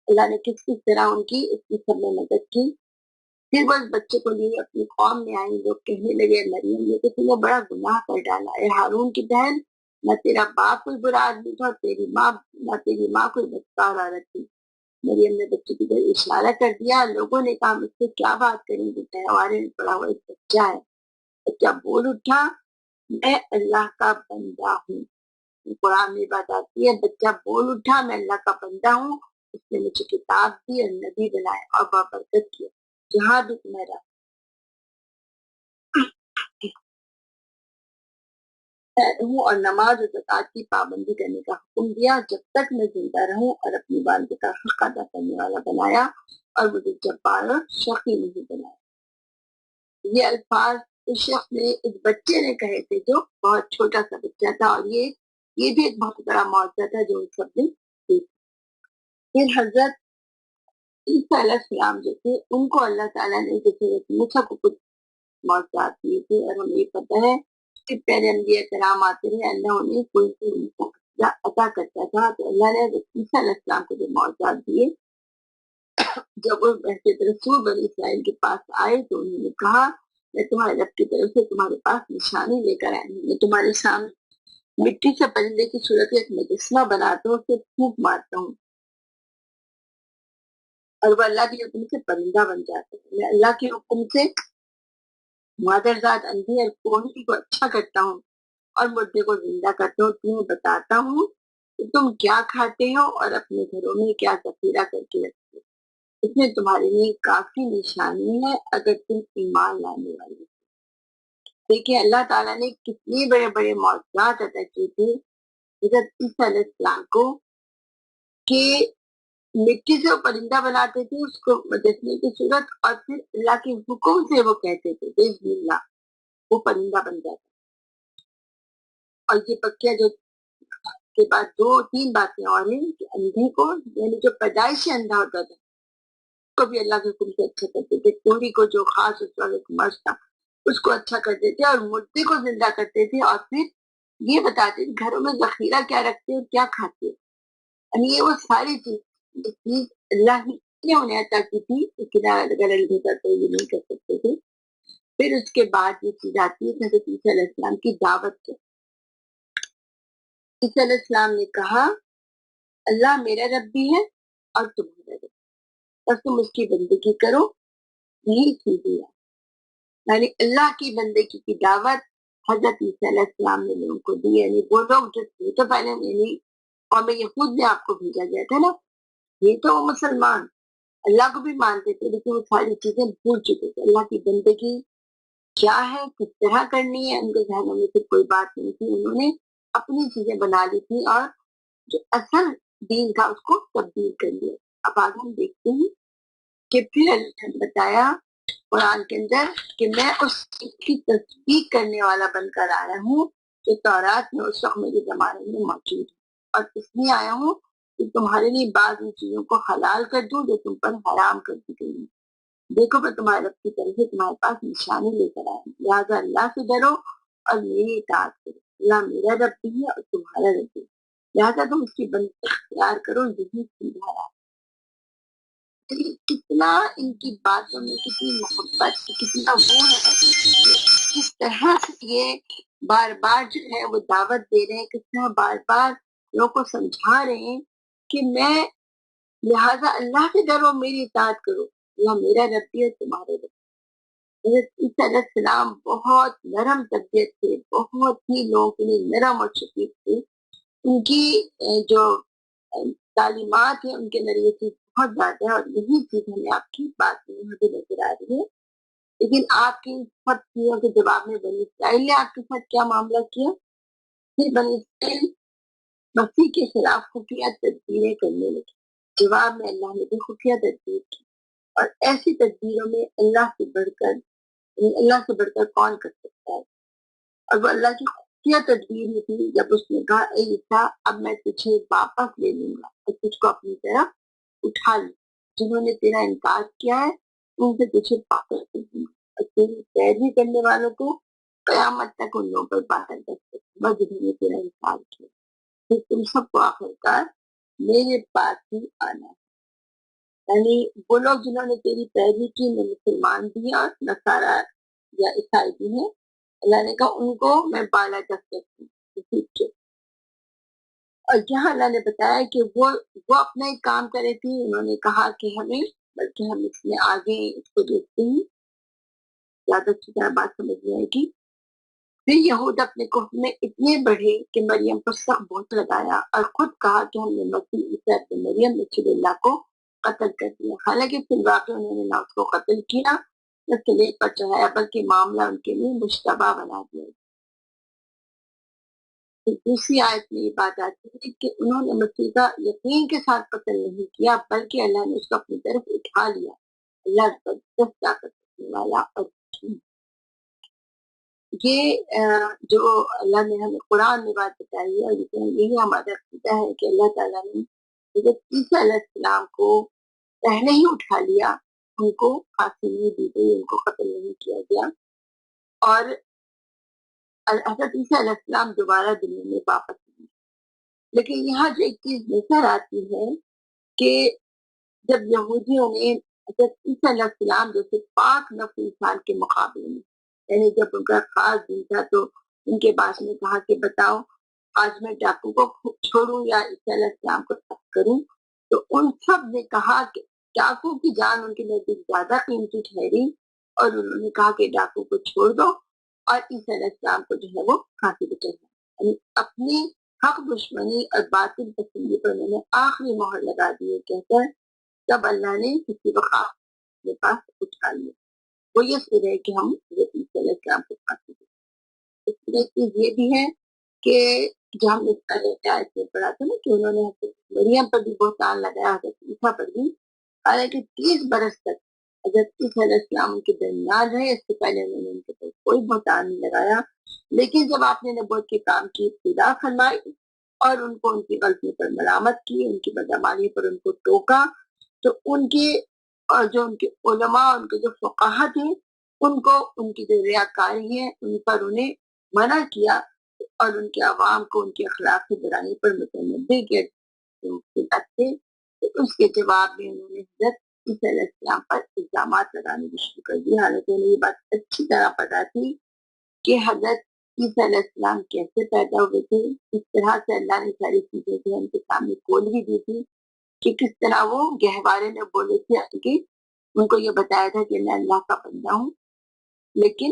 اللہ نے کس طرح ان کی اس کی سب میں مدد کی. پھر وہ اس بچے کو لیے اپنی قوم میں آئی. لوگ کہنے لگے مریم یہ تو تم نے بڑا گناہ کر ڈالا. اے ہارون کی بہن، نہ تیرا باپ کوئی برا آدمی تھا، نہ تیری ماں کوئی بدکار عورت تھی. مریم نے بچے کی طرف اشارہ کر دیا. لوگوں نے کہا مجھ سے کیا بات کریں گے، تہوارے میں پڑا ہوا ایک بچہ ہے. بچہ بول اٹھا میں اللہ کا بندہ ہوں. قرآن میں بات آتی ہے بچہ بول اٹھا میں اللہ کا بندہ ہوں، اس نے مجھے کتاب دی اور نبی بنایا اور بابرکت کیا جہاں بھی تمہیں ہوں، اور نماز و زکات کی پابندی کرنے کا حکم دیا جب تک میں زندہ رہوں، اور اپنی والدہ کا حق ادا کرنے والا بنایا اور مجھے جبار اور شقی نہیں بنایا. یہ الفاظ اس شخص نے اس بچے نے کہے تھے جو بہت چھوٹا سا بچہ تھا، اور یہ بھی ایک بہت بڑا معجزہ تھا جو سب نے دیکھا. پھر حضرت عیسیٰ علیہ السلام جو تھے ان کو اللہ تعالیٰ نے جیسے موسیٰ کو کچھ معجزات دیے تھے، اور ہمیں یہ پتہ ہے کہ پہلے انبیاء کرام آتے رہے، اللہ انہیں کوئی عطا کرتا تھا. تو اللہ نے عیسیٰ علیہ السلام کو جو معجزات دیے، جب وہ رسول بنی اسرائیل کے پاس آئے تو انہوں نے کہا میں تمہارے رب کی طرف سے تمہارے پاس نشانی لے کر آئی ہوں. میں تمہارے سامنے مٹی سے پرندے کی صورت ایک مجسمہ بناتا ہوں، اسے پھونک مارتا ہوں اور وہ اللہ کے حکم سے پرندہ بن جاتا ہے. میں اللہ کے حکم سے مادرزاد اندھی اور کوہنی کو اچھا کرتا ہوں اور مردے کو زندہ کرتا ہوں. تمہیں بتاتا ہوں کہ تم کیا کھاتے ہو اور اپنے گھروں میں کیا ذخیرہ کر کے رکھتے ہو. اس میں تمہارے لیے کافی نشانی ہے اگر تم ایمان لانے والے. دیکھیں اللہ تعالیٰ نے کتنے بڑے بڑے معجزات عطا کیے تھے حضرت عیسیٰ علیہ السلام کو کہ مٹی سے وہ پرندہ بناتے تھے اس کو مجسمے کی صورت، اور پھر اللہ کے حکم سے وہ کہتے تھے بسم اللہ، وہ پرندہ بن جاتا. اور یہ پکیا جو کے بعد 2-3 باتیں اور ہیں کہ اندھے کو یعنی جو پیدائش سے اندھا ہوتا تھا کو بھی اللہ کے حکم سے اچھا کرتے تھے. کوڑی کو جو خاص اس وقت مرض تھا اس کو اچھا کرتے تھے، اور مردے کو زندہ کرتے تھے، اور پھر یہ بتاتے تھے گھروں میں ذخیرہ کیا رکھتے اور کیا کھاتے. یعنی یہ وہ ساری چیز اللہ نے انہیں عطا کی تھی، لیکن اگر اللہ ہوتا تو یہ نہیں کر سکتے تھے. پھر اس کے بعد یہ چیز آتی ہے حضرت عیسیٰ علیہ السلام کی دعوت سے. عیسیٰ علیہ السلام نے کہا اللہ میرا رب بھی ہے اور تمہارا رب، بس تم اس کی بندگی کرو، یہی چیز ہے. یعنی اللہ کی بندگی کی دعوت حضرت عیسیٰ علیہ السلام نے لوگوں کو دی. یعنی وہ لوگ جو تو پہلے یعنی قوم یہود نے آپ کو بھیجا گیا تھا نا، یہ تو وہ مسلمان اللہ کو بھی مانتے تھے لیکن وہ ساری چیزیں بھول چکے تھے. اللہ کی بندگی کیا ہے، کس طرح کرنی ہے، ان کے ذہنوں میں پھر کوئی بات نہیں تھی. انہوں نے اپنی چیزیں بنا لی تھی اور جو اصل دین تھا اس کو تبدیل کر لیا. اب آگے ہم دیکھتے ہیں کہ پھر اللہ نے بتایا قرآن کے اندر کہ میں اس کی تصدیق کرنے والا بن کر آیا ہوں جو تورات میں اس وقت میرے زمانے میں موجود ہے، اور اس لیے آیا ہوں کہ تمہارے لیے بعض ان چیزوں کو حلال کر دوں جو تم پر حرام کر دی گئی. دیکھو میں تمہارے رب کی طرف سے تمہارے پاس نشانی لے کر آیا ہوں، لہٰذا اللہ سے ڈرو اور میری اطاعت کرو. اللہ میرا رب بھی ہے اور تمہارا رب بھی، لہٰذا تم اس کی بندگی اختیار کرو. یہی سمجھایا. کتنا ان کی باتوں میں کتنی محبت، کتنا وہ ہے کہ کس طرح سے یہ بار بار جو ہے وہ دعوت دے رہے ہیں، کس طرح بار بار لوگوں کو سمجھا رہے ہیں کہ میں لہٰذا اللہ سے ڈرو، میری اطاعت کرو. اللہ میرا رب بھی ہے تمہارے رب. حضرت عیسیٰ علیہ السلام بہت نرم طبیعت تھے، بہت ہی لوگوں کے لیے نرم اور شفیق تھے. ان کی جو تعلیمات ہیں ان کے اندر یہ چیز بہت زیادہ ہے، اور یہی چیز ہمیں آپ کی بات میں یہاں پہ نظر آ رہی ہے. لیکن آپ کی سب چیزوں کے جواب میں بنی اسرائیل نے آپ کے ساتھ کیا معاملہ کیا؟ پھر بنی اسرائیل مسیح کے خلاف خفیہ تدبیریں کرنے لگے. جواب میں اللہ نے بھی خفیہ تدبیر کی، اور ایسی تدبیروں میں اللہ سے بڑھ کر کون کر سکتا ہے. اور وہ اللہ کی خفیہ تدبیر میں تھی جب اس نے کہا اے عیسیٰ اب میں تجھے واپس لے لوں گا اور تجھ کو اپنی طرف اٹھا لوں. جنہوں نے تیرا انکار کیا ہے ان سے تجھے واپس لے لوں گا، اور تیری پیروی کرنے والوں کو قیامت تک ان لوگوں پر باطل کر سکوں گا جنہوں نے تیرا انکار کیا. پھر تم سب کو آخرکار میرے پاس ہی آنا ہے. یعنی وہ لوگ جنہوں نے تیری پیروی کی میں مسلمان بھی ہیں اور نصارہ یا عیسائی بھی ہیں، اللہ نے کہا ان کو میں بالا دست رکھوں. اور جہاں اللہ نے بتایا کہ وہ اپنا ایک کام کرے تھے، انہوں نے کہا کہ ہمیں بلکہ ہم اس میں آگے اس کو دیکھتے ہیں زیادہ اچھی طرح بات سمجھ میں آئے گی. پھر یہود اپنے کفر میں اتنے بڑھے کہ مریم پر سخت بہت لگایا اور خود کہا کہ ہم نے مسیح عیسیٰ ابن مریم رسول اللہ کو قتل کر دیا. حالانکہ فی الواقع انہوں نے نہ اس کو قتل کیا نہ سلیب پر چڑھایا، بلکہ معاملہ ان کے لیے مشتبہ بنا دیا. دوسری آیت میں یہ بات آتی ہے کہ انہوں نے مسیح کا یقین کے ساتھ قتل نہیں کیا بلکہ اللہ نے اس کو اپنی طرف اٹھا لیا. اللہ زبردست طاقت رکھنے والا. اور یہ جو اللہ نے ہمیں قرآن میں بات بتائی ہے، اور یہی ہمارا عقیدہ ہے کہ اللہ تعالیٰ نے حضرت عیسیٰ علیہ السلام کو پہلے ہی اٹھا لیا، ان کو پھانسی نہیں دی گئی، ان کو قتل نہیں کیا گیا، اور حضرت عیسیٰ علیہ السلام دوبارہ دنیا میں واپس آئے. لیکن یہاں جو ایک چیز نظر آتی ہے کہ جب یہودیوں نے حضرت عیسیٰ علیہ السلام جیسے پاک نفس انسان کے مقابلے میں، یعنی جب ان کا خاص دن تھا تو ان کے پاس نے کہا کہ بتاؤ آج میں ڈاکو کو چھوڑوں یا عیسیٰ علیہ السلام کو ترک کروں، تو ان سب نے کہا کہ ڈاکو کی جان ان کے نزدیک زیادہ قیمتی ٹھہری، اور انہوں نے کہا کہ ڈاکو کو چھوڑ دو اور عیسیٰ علیہ السلام کو جو ہے وہ پھانسی پہ چڑھا. یعنی اپنی حق دشمنی اور باطل پسندی پر انہوں نے آخری مہر لگا دی ہے کہتا ہے تب اللہ نے کسی وقت اپنے پاس اٹھا لیا. وہ یہ سن رہے کہ ہم حضرت عیسیٰ علیہ السلام کو پھانسی دیں. اس میں ایک چیز یہ بھی ہے کہ جو ہم نے پہلے آیت میں پڑھا تھا نا کہ انہوں نے حضرت مریم پر بھی بہتان لگایا، حضرت عیسیٰ پر بھی، حالانکہ 30 برس تک حضرت عیسیٰ علیہ السلام ان کے درمیان رہے، اس سے پہلے انہوں نے ان کے پر کوئی بہتان نہیں لگایا. لیکن جب آپ نے نبوت کے کام کی ابتدا فرمائی اور ان کو ان کی غلطی پر ملامت کی، ان کی بدعمالی پر ان کو ٹوکا، تو ان کے اور جو ان کے علماء، ان کے جو فقہا تھے، ان کو ان کی جو ریاکاری ہے ان پر انہیں منع کیا اور ان کے عوام کو ان کے اخلاقی برائی پر متنبع کیا. تو اس کے جواب میں انہوں نے حضرت عیسیٰ علیہ السلام پر الزامات لگانے کی شروع کر دی، حالانکہ انہیں یہ بات اچھی طرح پتہ تھی کہ حضرت عیسیٰ علیہ السلام کیسے پیدا ہوئے تھے، اس طرح سے اللہ نے ساری چیزیں جو ان کے سامنے کھول بھی دی تھی کہ کس طرح وہ گہوارے میں بولے تھے کہ ان کو یہ بتایا تھا کہ میں اللہ کا بندہ ہوں لیکن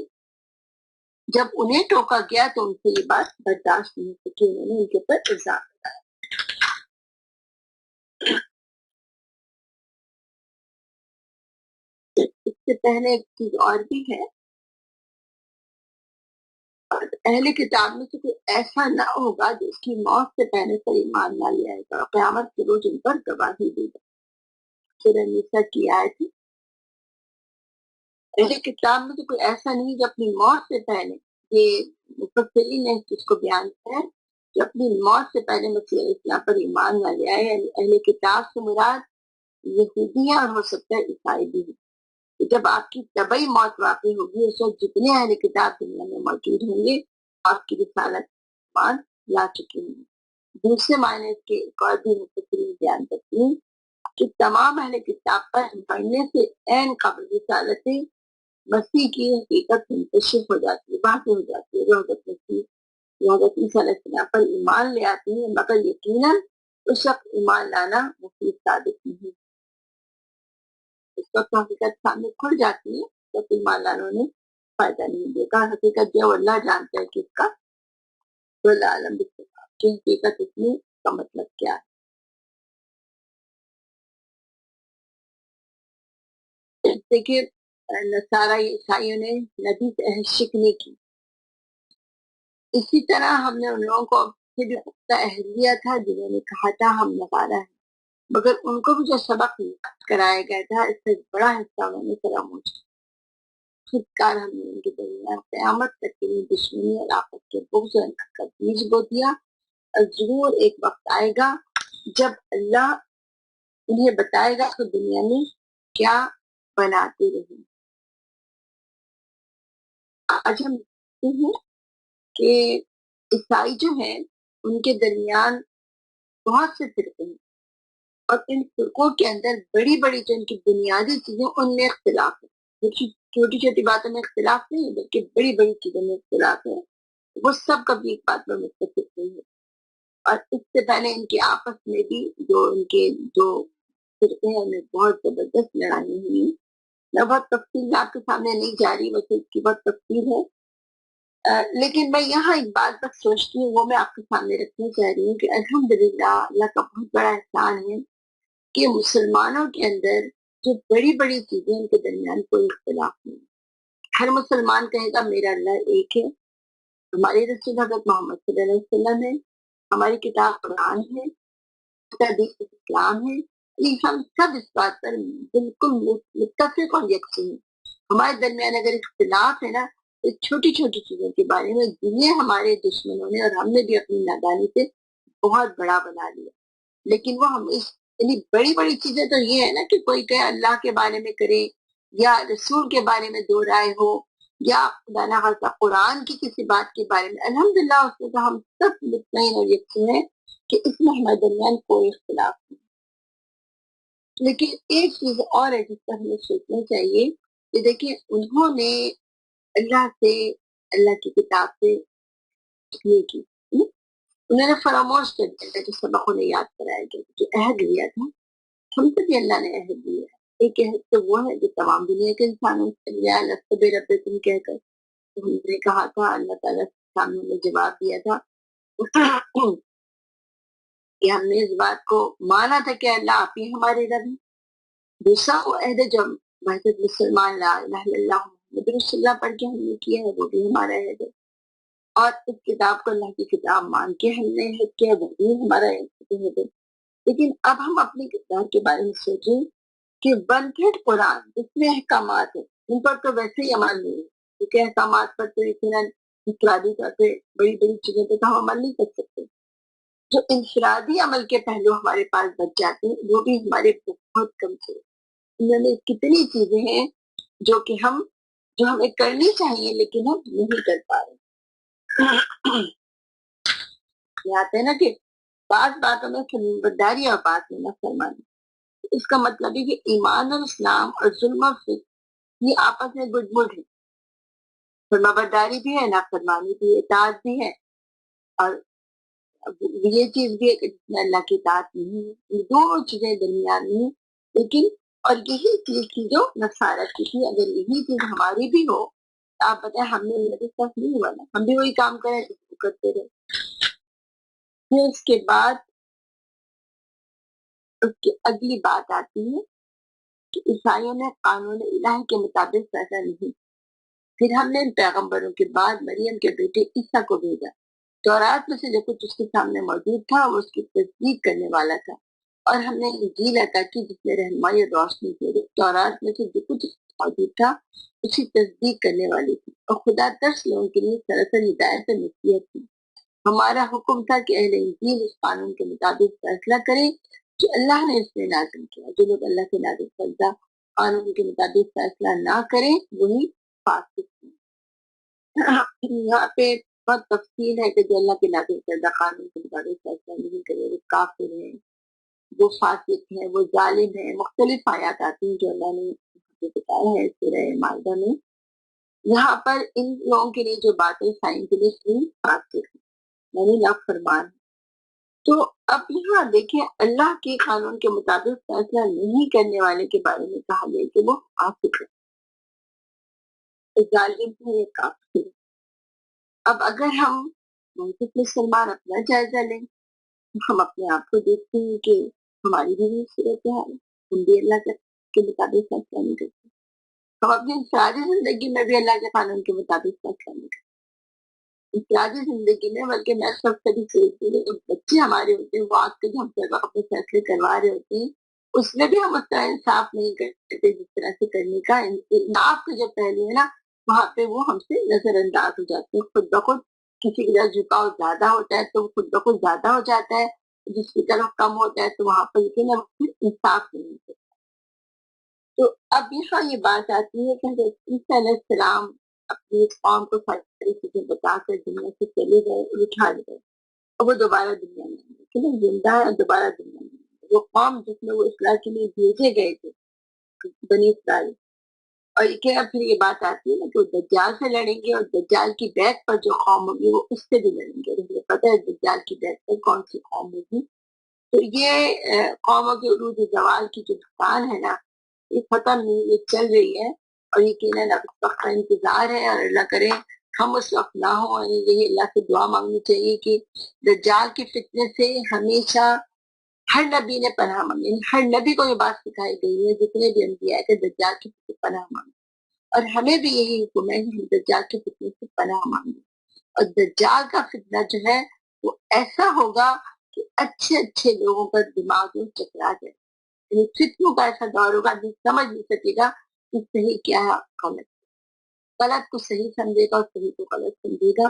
جب انہیں ٹوکا گیا تو ان سے یہ بات برداشت نہیں سکی، انہوں نے ان کے اوپر الزام لگایا۔ اس سے پہلے ایک چیز اور بھی ہے، اور اہل کتاب میں سے کوئی ایسا نہ ہوگا جو اس کی موت سے پہلے پر ایمان نہ لے آئے گا، قیامت کے روز ان پر گواہی دے گا۔ سورہ نساء کی آیت ہے، اہل کتاب میں سے کوئی ایسا نہیں جو اپنی موت سے پہلے، یہ مفسرین نے اس کو بیان کیا ہے، جو اپنی موت سے پہلے مسیح علیہ السلام پر ایمان نہ لے آئے۔ یعنی اہل کتاب سے مراد یہودیاں اور ہو سکتا ہے عیسائی بھی ہیں۔ جب آپ کی طبعی موت واقع ہوگی اس وقت جتنے اہل کتاب دنیا میں موجود ہوں گے آپ کی رسالت مان لا چکے ہوں گے۔ دوسرے معنی اس کے ایک اور بھی مفسرین بیان کرتے ہیں کہ تمام اہل کتاب پر بڑھنے سے عین قبل رسالت مسیح کی حقیقت منتشر ہو جاتی ہے، واضح ہو جاتی ہے۔ جو حضرت مسیح یا حضرت عیسیٰ علیہ السلام پر ایمان لے آتے ہیں مگر یقیناً اس وقت ایمان لانا مفید ثابت نہیں، اس وقت حقیقت سامنے کھل جاتی ہے تو ایمان لانوں نے فائدہ نہیں دے گا۔ حقیقت جو اللہ جانتا ہے کہ اس کا عالم کی حقیقت اس میں کا مطلب کیا ہے۔ دیکھیے نصارہ عیسائیوں نے نبی سے عہد شکنی کی، اسی طرح ہم نے ان لوگوں کو سے بھی عہد لیا تھا جنہوں نے کہا تھا ہم نصارہ ہیں، مگر ان کو بھی جو سبق کرایا گیا تھا اس سے بڑا حصہ انہوں نے فراموش کیا۔ خودکار ہم نے ان کے درمیان قیامت تک کے لیے دشمنی اور آپس کے بغض کا بیج بو دیا، اور ضرور ایک وقت آئے گا جب اللہ انہیں بتائے گا کہ دنیا میں کیا بناتے رہے۔ آج ہم دیکھتے ہیں کہ عیسائی جو ہیں ان کے درمیان بہت سے فرقے ہیں، اور ان فرقوں کے اندر بڑی بڑی جو ان کی بنیادی چیزیں ان میں اختلاف ہے۔ چھوٹی چھوٹی باتوں میں اختلاف نہیں ہے بلکہ بڑی بڑی چیزوں میں اختلاف ہے، وہ سب کبھی ایک بات پر متفق نہیں ہے۔ اور اس سے پہلے ان کے آپس میں بھی جو ان کے جو فرقے ہیں انہیں بہت زبردست لڑائی ہوئی۔ میں بہت تفصیل آپ کے سامنے نہیں جا رہی، ویسے اس کی بہت تفصیل ہے، لیکن میں یہاں ایک بات بس سوچتی ہوں وہ میں آپ کے سامنے رکھنا چاہ رہی ہوں کہ الحمدللہ اللہ کا بہت بڑا احسان ہے کہ مسلمانوں کے اندر جو بڑی بڑی چیزیں ان کے درمیان کوئی اختلاف نہیں۔ ہر مسلمان کہے گا میرا اللہ ایک ہے، ہمارے رسول حضرت محمد صلی اللہ علیہ وسلم ہے، ہماری کتاب قرآن ہے، حدیث اسلام ہے، یہ ہم سب اس بات پر بالکل متفق اور یکساں ہیں۔ ہمارے درمیان اگر اختلاف ہے نا تو چھوٹی چھوٹی چیزوں کے بارے میں جنہیں ہمارے دشمنوں نے اور ہم نے بھی اپنی نادانی سے بہت بڑا بنا لیا، لیکن وہ ہم اس یعنی بڑی بڑی چیزیں تو یہ ہے نا کہ کوئی کہ اللہ کے بارے میں کرے یا رسول کے بارے میں دو رائے ہو یا خدا نہ خاصہ قرآن کی کسی بات کے بارے میں، الحمدللہ اس میں تو ہم سب مطمئن اور یقین ہیں کہ اس میں ہمارے درمیان کوئی اختلاف نہیں۔ لیکن ایک چیز اور ہے جس پر ہمیں سوچنا چاہیے کہ دیکھیں انہوں نے اللہ سے، اللہ کی کتاب سے سیکھنے کی، انہوں نے فراموش کر دیا جو سبق انہیں یاد کرایا گیا، جو عہد لیا تھا ہم سے بھی اللہ نے عہد لیا ہے۔ ایک عہد تو وہ ہے جو تمام دنیا کے انسانوں سے لیا، لست بربکم کہہ کر ہم نے کہا تھا، اللہ تعالیٰ کے سامنے ہمیں جواب دیا تھا کہ ہم نے اس بات کو مانا تھا کہ اللہ آپ ہی ہمارے رب ہیں۔ دوسرا وہ عہد جو محض مسلمان لا الہ الا اللہ محمد رسول اللہ پڑھ کے ہم نے کیا ہے وہ بھی ہمارا عہد ہے، اور اس کتاب کو اللہ کی کتاب مان کے ہم نے عہد کیا وہ بھی ہمارا عہد ہے۔ لیکن اب ہم اپنے کردار کے بارے میں سوچیں کہ ونٹڈ قرآن جس میں احکامات ہیں ان پر تو ویسے ہی عمل نہیں ہے، کیونکہ احکامات پر تو یقیناً انفرادی طور پہ بڑی بڑی چیزوں پہ تو ہم عمل نہیں کر سکتے۔ جو انفرادی عمل کے پہلو ہمارے پاس بچ جاتے ہیں وہ بھی ہمارے بہت کم سے، انہوں نے کتنی چیزیں ہیں جو کہ جو ہمیں کرنی چاہیے لیکن ہم نہیں کر پا رہے۔ یہ آتا ہے نا کہ بعض باتوں میں فرمانبرداری اور بات میں نافرمانی، اس کا مطلب ہے کہ ایمان اور اسلام اور ظلم اور فسق یہ آپس میں گڈ مڈ ہے، فرمانبرداری بھی ہے، نافرمانی بھی ہے، اطاعت بھی ہے، اور یہ چیز بھی ہے کہ جس میں اللہ کی اطاعت نہیں ہے، یہ دونوں چیزیں درمیان میں ہیں۔ لیکن اور یہی چیز تھی جو نصارہ کی تھی، اگر یہی چیز ہماری بھی ہو آپ بتائیں ہم نے میرے ساتھ نہیں ہوا نا, ہم بھی وہی کام کریں جس کو کرتے رہے. پھر اس کے بعد اس کی اگلی بات آتی ہے کہ عیسائیوں نے قانون الہی کے مطابق فیصلہ نہیں. پھر ہم نے ان پیغمبروں کے بعد مریم کے بیٹے عیسیٰ کو بھیجا. تورات میں سے جو کچھ اس کے سامنے موجود تھا وہ اس کی تصدیق کرنے والا تھا, اور ہم نے انجیل عطا کی جس میں رہنمائی اور روشنی تھی. تورات میں سے جو کچھ موجود تھا اس کی تصدیق کرنے والی تھی, اور خدا ترس لوگوں کے لیے سراسر ہدایت اور نصیحت تھی. ہمارا حکم تھا کہ اہل انجیل اس قانون کے مطابق فیصلہ کریں جو اللہ نے اس میں نازل کیا. جو لوگ اللہ کے نازل کردہ قانون کے مطابق فیصلہ نہ کریں وہی فاسق ہیں. یہاں پہ بہت تفصیل ہے کہ جو اللہ کے نازل کردہ قانون کے مطابق فیصلہ نہیں کرے وہ کافر ہیں, وہ فاسق ہیں, وہ ظالم ہیں. مختلف آیات آتی ہیں جو اللہ نے بتایا ہے سورہ مائدہ میں. یہاں پر ان لوگوں کے لیے جو باتیں سائن کے لیے فاسق ہیں یعنی نافرمان. تو اب یہاں دیکھیں اللہ کے قانون کے مطابق فیصلہ نہیں کرنے والے کے بارے میں کہا گیا کہ وہ فاسق ہے, ظالم ہے, کافر ہے. اب اگر ہم مسلمان اپنا جائزہ لیں, ہم اپنے آپ کو دیکھتے ہیں کہ ہماری بھی صورت حال ہے, ہم بھی اللہ کے مطابق فیصلہ نہیں کرتے. ہم اپنی انفرادی زندگی میں بھی اللہ کے قانون کے مطابق فیصلہ نہیں کرتے. انفرادی زندگی میں بلکہ میں سب سے بھی سوچتی ہوں جو بچے ہمارے ہوتے ہیں وہ آج کے جو ہم سے اپنے فیصلے کروا رہے ہوتے ہیں اس میں بھی ہم اس طرح انصاف نہیں کرتے جس طرح سے کرنے کا. انصاف کا جو پہلو ہے نا وہاں پہ وہ ہم سے نظر انداز ہو جاتے ہیں. خود بخود کسی کی طرف جھکاؤ زیادہ ہوتا ہے تو وہ خود بخود زیادہ ہو جاتا ہے, جس کی طرف کم ہوتا ہے تو وہاں پر انصاف نہیں ہوتا. تو اب یہاں یہ بات آتی ہے کہ حضرت عیسیٰ علیہ السلام اپنی قوم کو ساری چیزیں بتا کر دنیا سے چلے گئے اور اٹھا لے گئے, اور وہ دوبارہ دنیا میں آئے, لیکن زندہ ہے دوبارہ دنیا میں. وہ قوم جس میں وہ اصلاح کے لیے بھیجے گئے تھے بنی اسرائیل, اور پھر یہ بات آتی ہے نا کہ وہ دجال سے لڑیں گے, اور دجال کی بیعت پر جو قوم ہوگی وہ اس سے بھی لڑیں گے. مجھے پتہ ہے دجال کی بیعت پر کون سی قوم ہوگی. تو یہ قوموں کے عروج زوال کی جو دکان ہے نا یہ ختم نہیں, یہ چل رہی ہے, اور یقیناً اب اس وقت کا انتظار ہے, اور اللہ کرے ہم اس وقت نہ ہوں. یہی اللہ سے دعا مانگنی چاہیے کہ دجال کی فتنے سے ہمیشہ ہر نبی نے پناہ مانگی. ہر نبی کو یہ بات سکھائی گئی ہے جتنے بھی انبیاء کہ دجال کی فتنے سے پناہ مانگے, اور ہمیں بھی یہی حکم ہے کہ ہم دجال کی فتنے سے پناہ مانگیں. اور دجال کا فتنہ جو ہے وہ ایسا ہوگا کہ اچھے اچھے لوگوں کا دماغ میں چکرا جائے. یعنی فتنوں کا ایسا دور ہوگا جو سمجھ نہیں سکے گا کہ صحیح کیا ہے غلط, غلط کو صحیح سمجھے گا اور صحیح کو غلط سمجھے گا.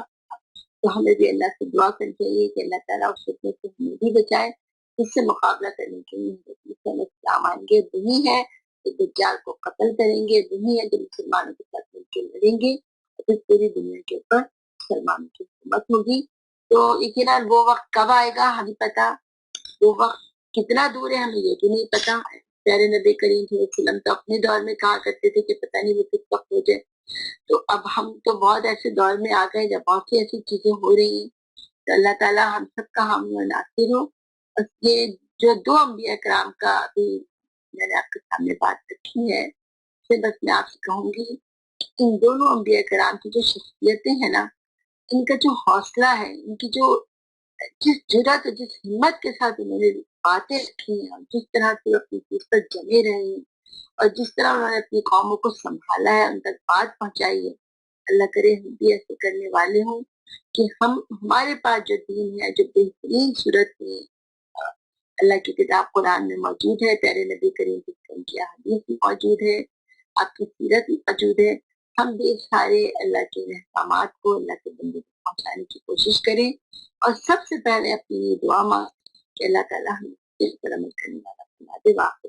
تو ہمیں بھی اللہ سے دعا کرنی چاہیے کہ اللہ تعالیٰ اس فتنے سے ہمیں بھی بچائے. اس سے مقابلہ کرنے کے لیے اسلام آئیں گے, وہی ہے جو دجال کو قتل کریں گے, وہی ہے جو مسلمانوں کے ساتھ مل کے لڑیں گے, اور پھر پوری دنیا کے اوپر مسلمانوں کی حکومت ہوگی. تو یقیناً وہ وقت کب آئے گا ہمیں پتا, وہ وقت کتنا دور ہے ہمیں یہ بھی نہیں پتا. پیارے نبی کریم صلی اللہ علیہ وسلم تو اپنے دور میں کہا کرتے تھے کہ پتہ نہیں وہ کس وقت ہو جائے. تو اب ہم تو بہت ایسے دور میں آ گئے جب بہت سی ایسی چیزیں ہو رہی ہیں. تو اللہ تعالیٰ ہم سب کا حامی و ناصر ہو. یہ جو دو انبیاء کرام کا ابھی میں نے آپ کے سامنے بات رکھی ہے, پھر بس میں آپ سے کہوں گی کہ ان دونوں انبیاء کرام کی جو شخصیتیں ہیں نا, ان کا جو حوصلہ ہے, ان کی جو جس جرات اور جس ہمت کے ساتھ انہوں نے باتیں رکھی ہیں, اور جس طرح سے اپنی چیز پر جمے رہے ہیں, اور جس طرح انہوں نے اپنی قوموں کو سنبھالا ہے, ان تک بات پہنچائی ہے, اللہ کرے ہم بھی ایسے کرنے والے ہوں کہ ہمارے پاس جو دین ہے جو بہترین صورت میں اللہ کی کتاب قرآن میں موجود ہے, پیارے نبی کریم کی حدیث میں موجود ہے, آپ کی سیرت میں موجود ہے, ہم بھی سارے اللہ کے احکامات کو اللہ کے بندے کو پہنچانے کی کوشش کریں. اور سب سے پہلے اپنی یہ دعا مانگ کہ اللہ تعالیٰ ہمیں اس پر عمل کرنے والا بنا دے. واقع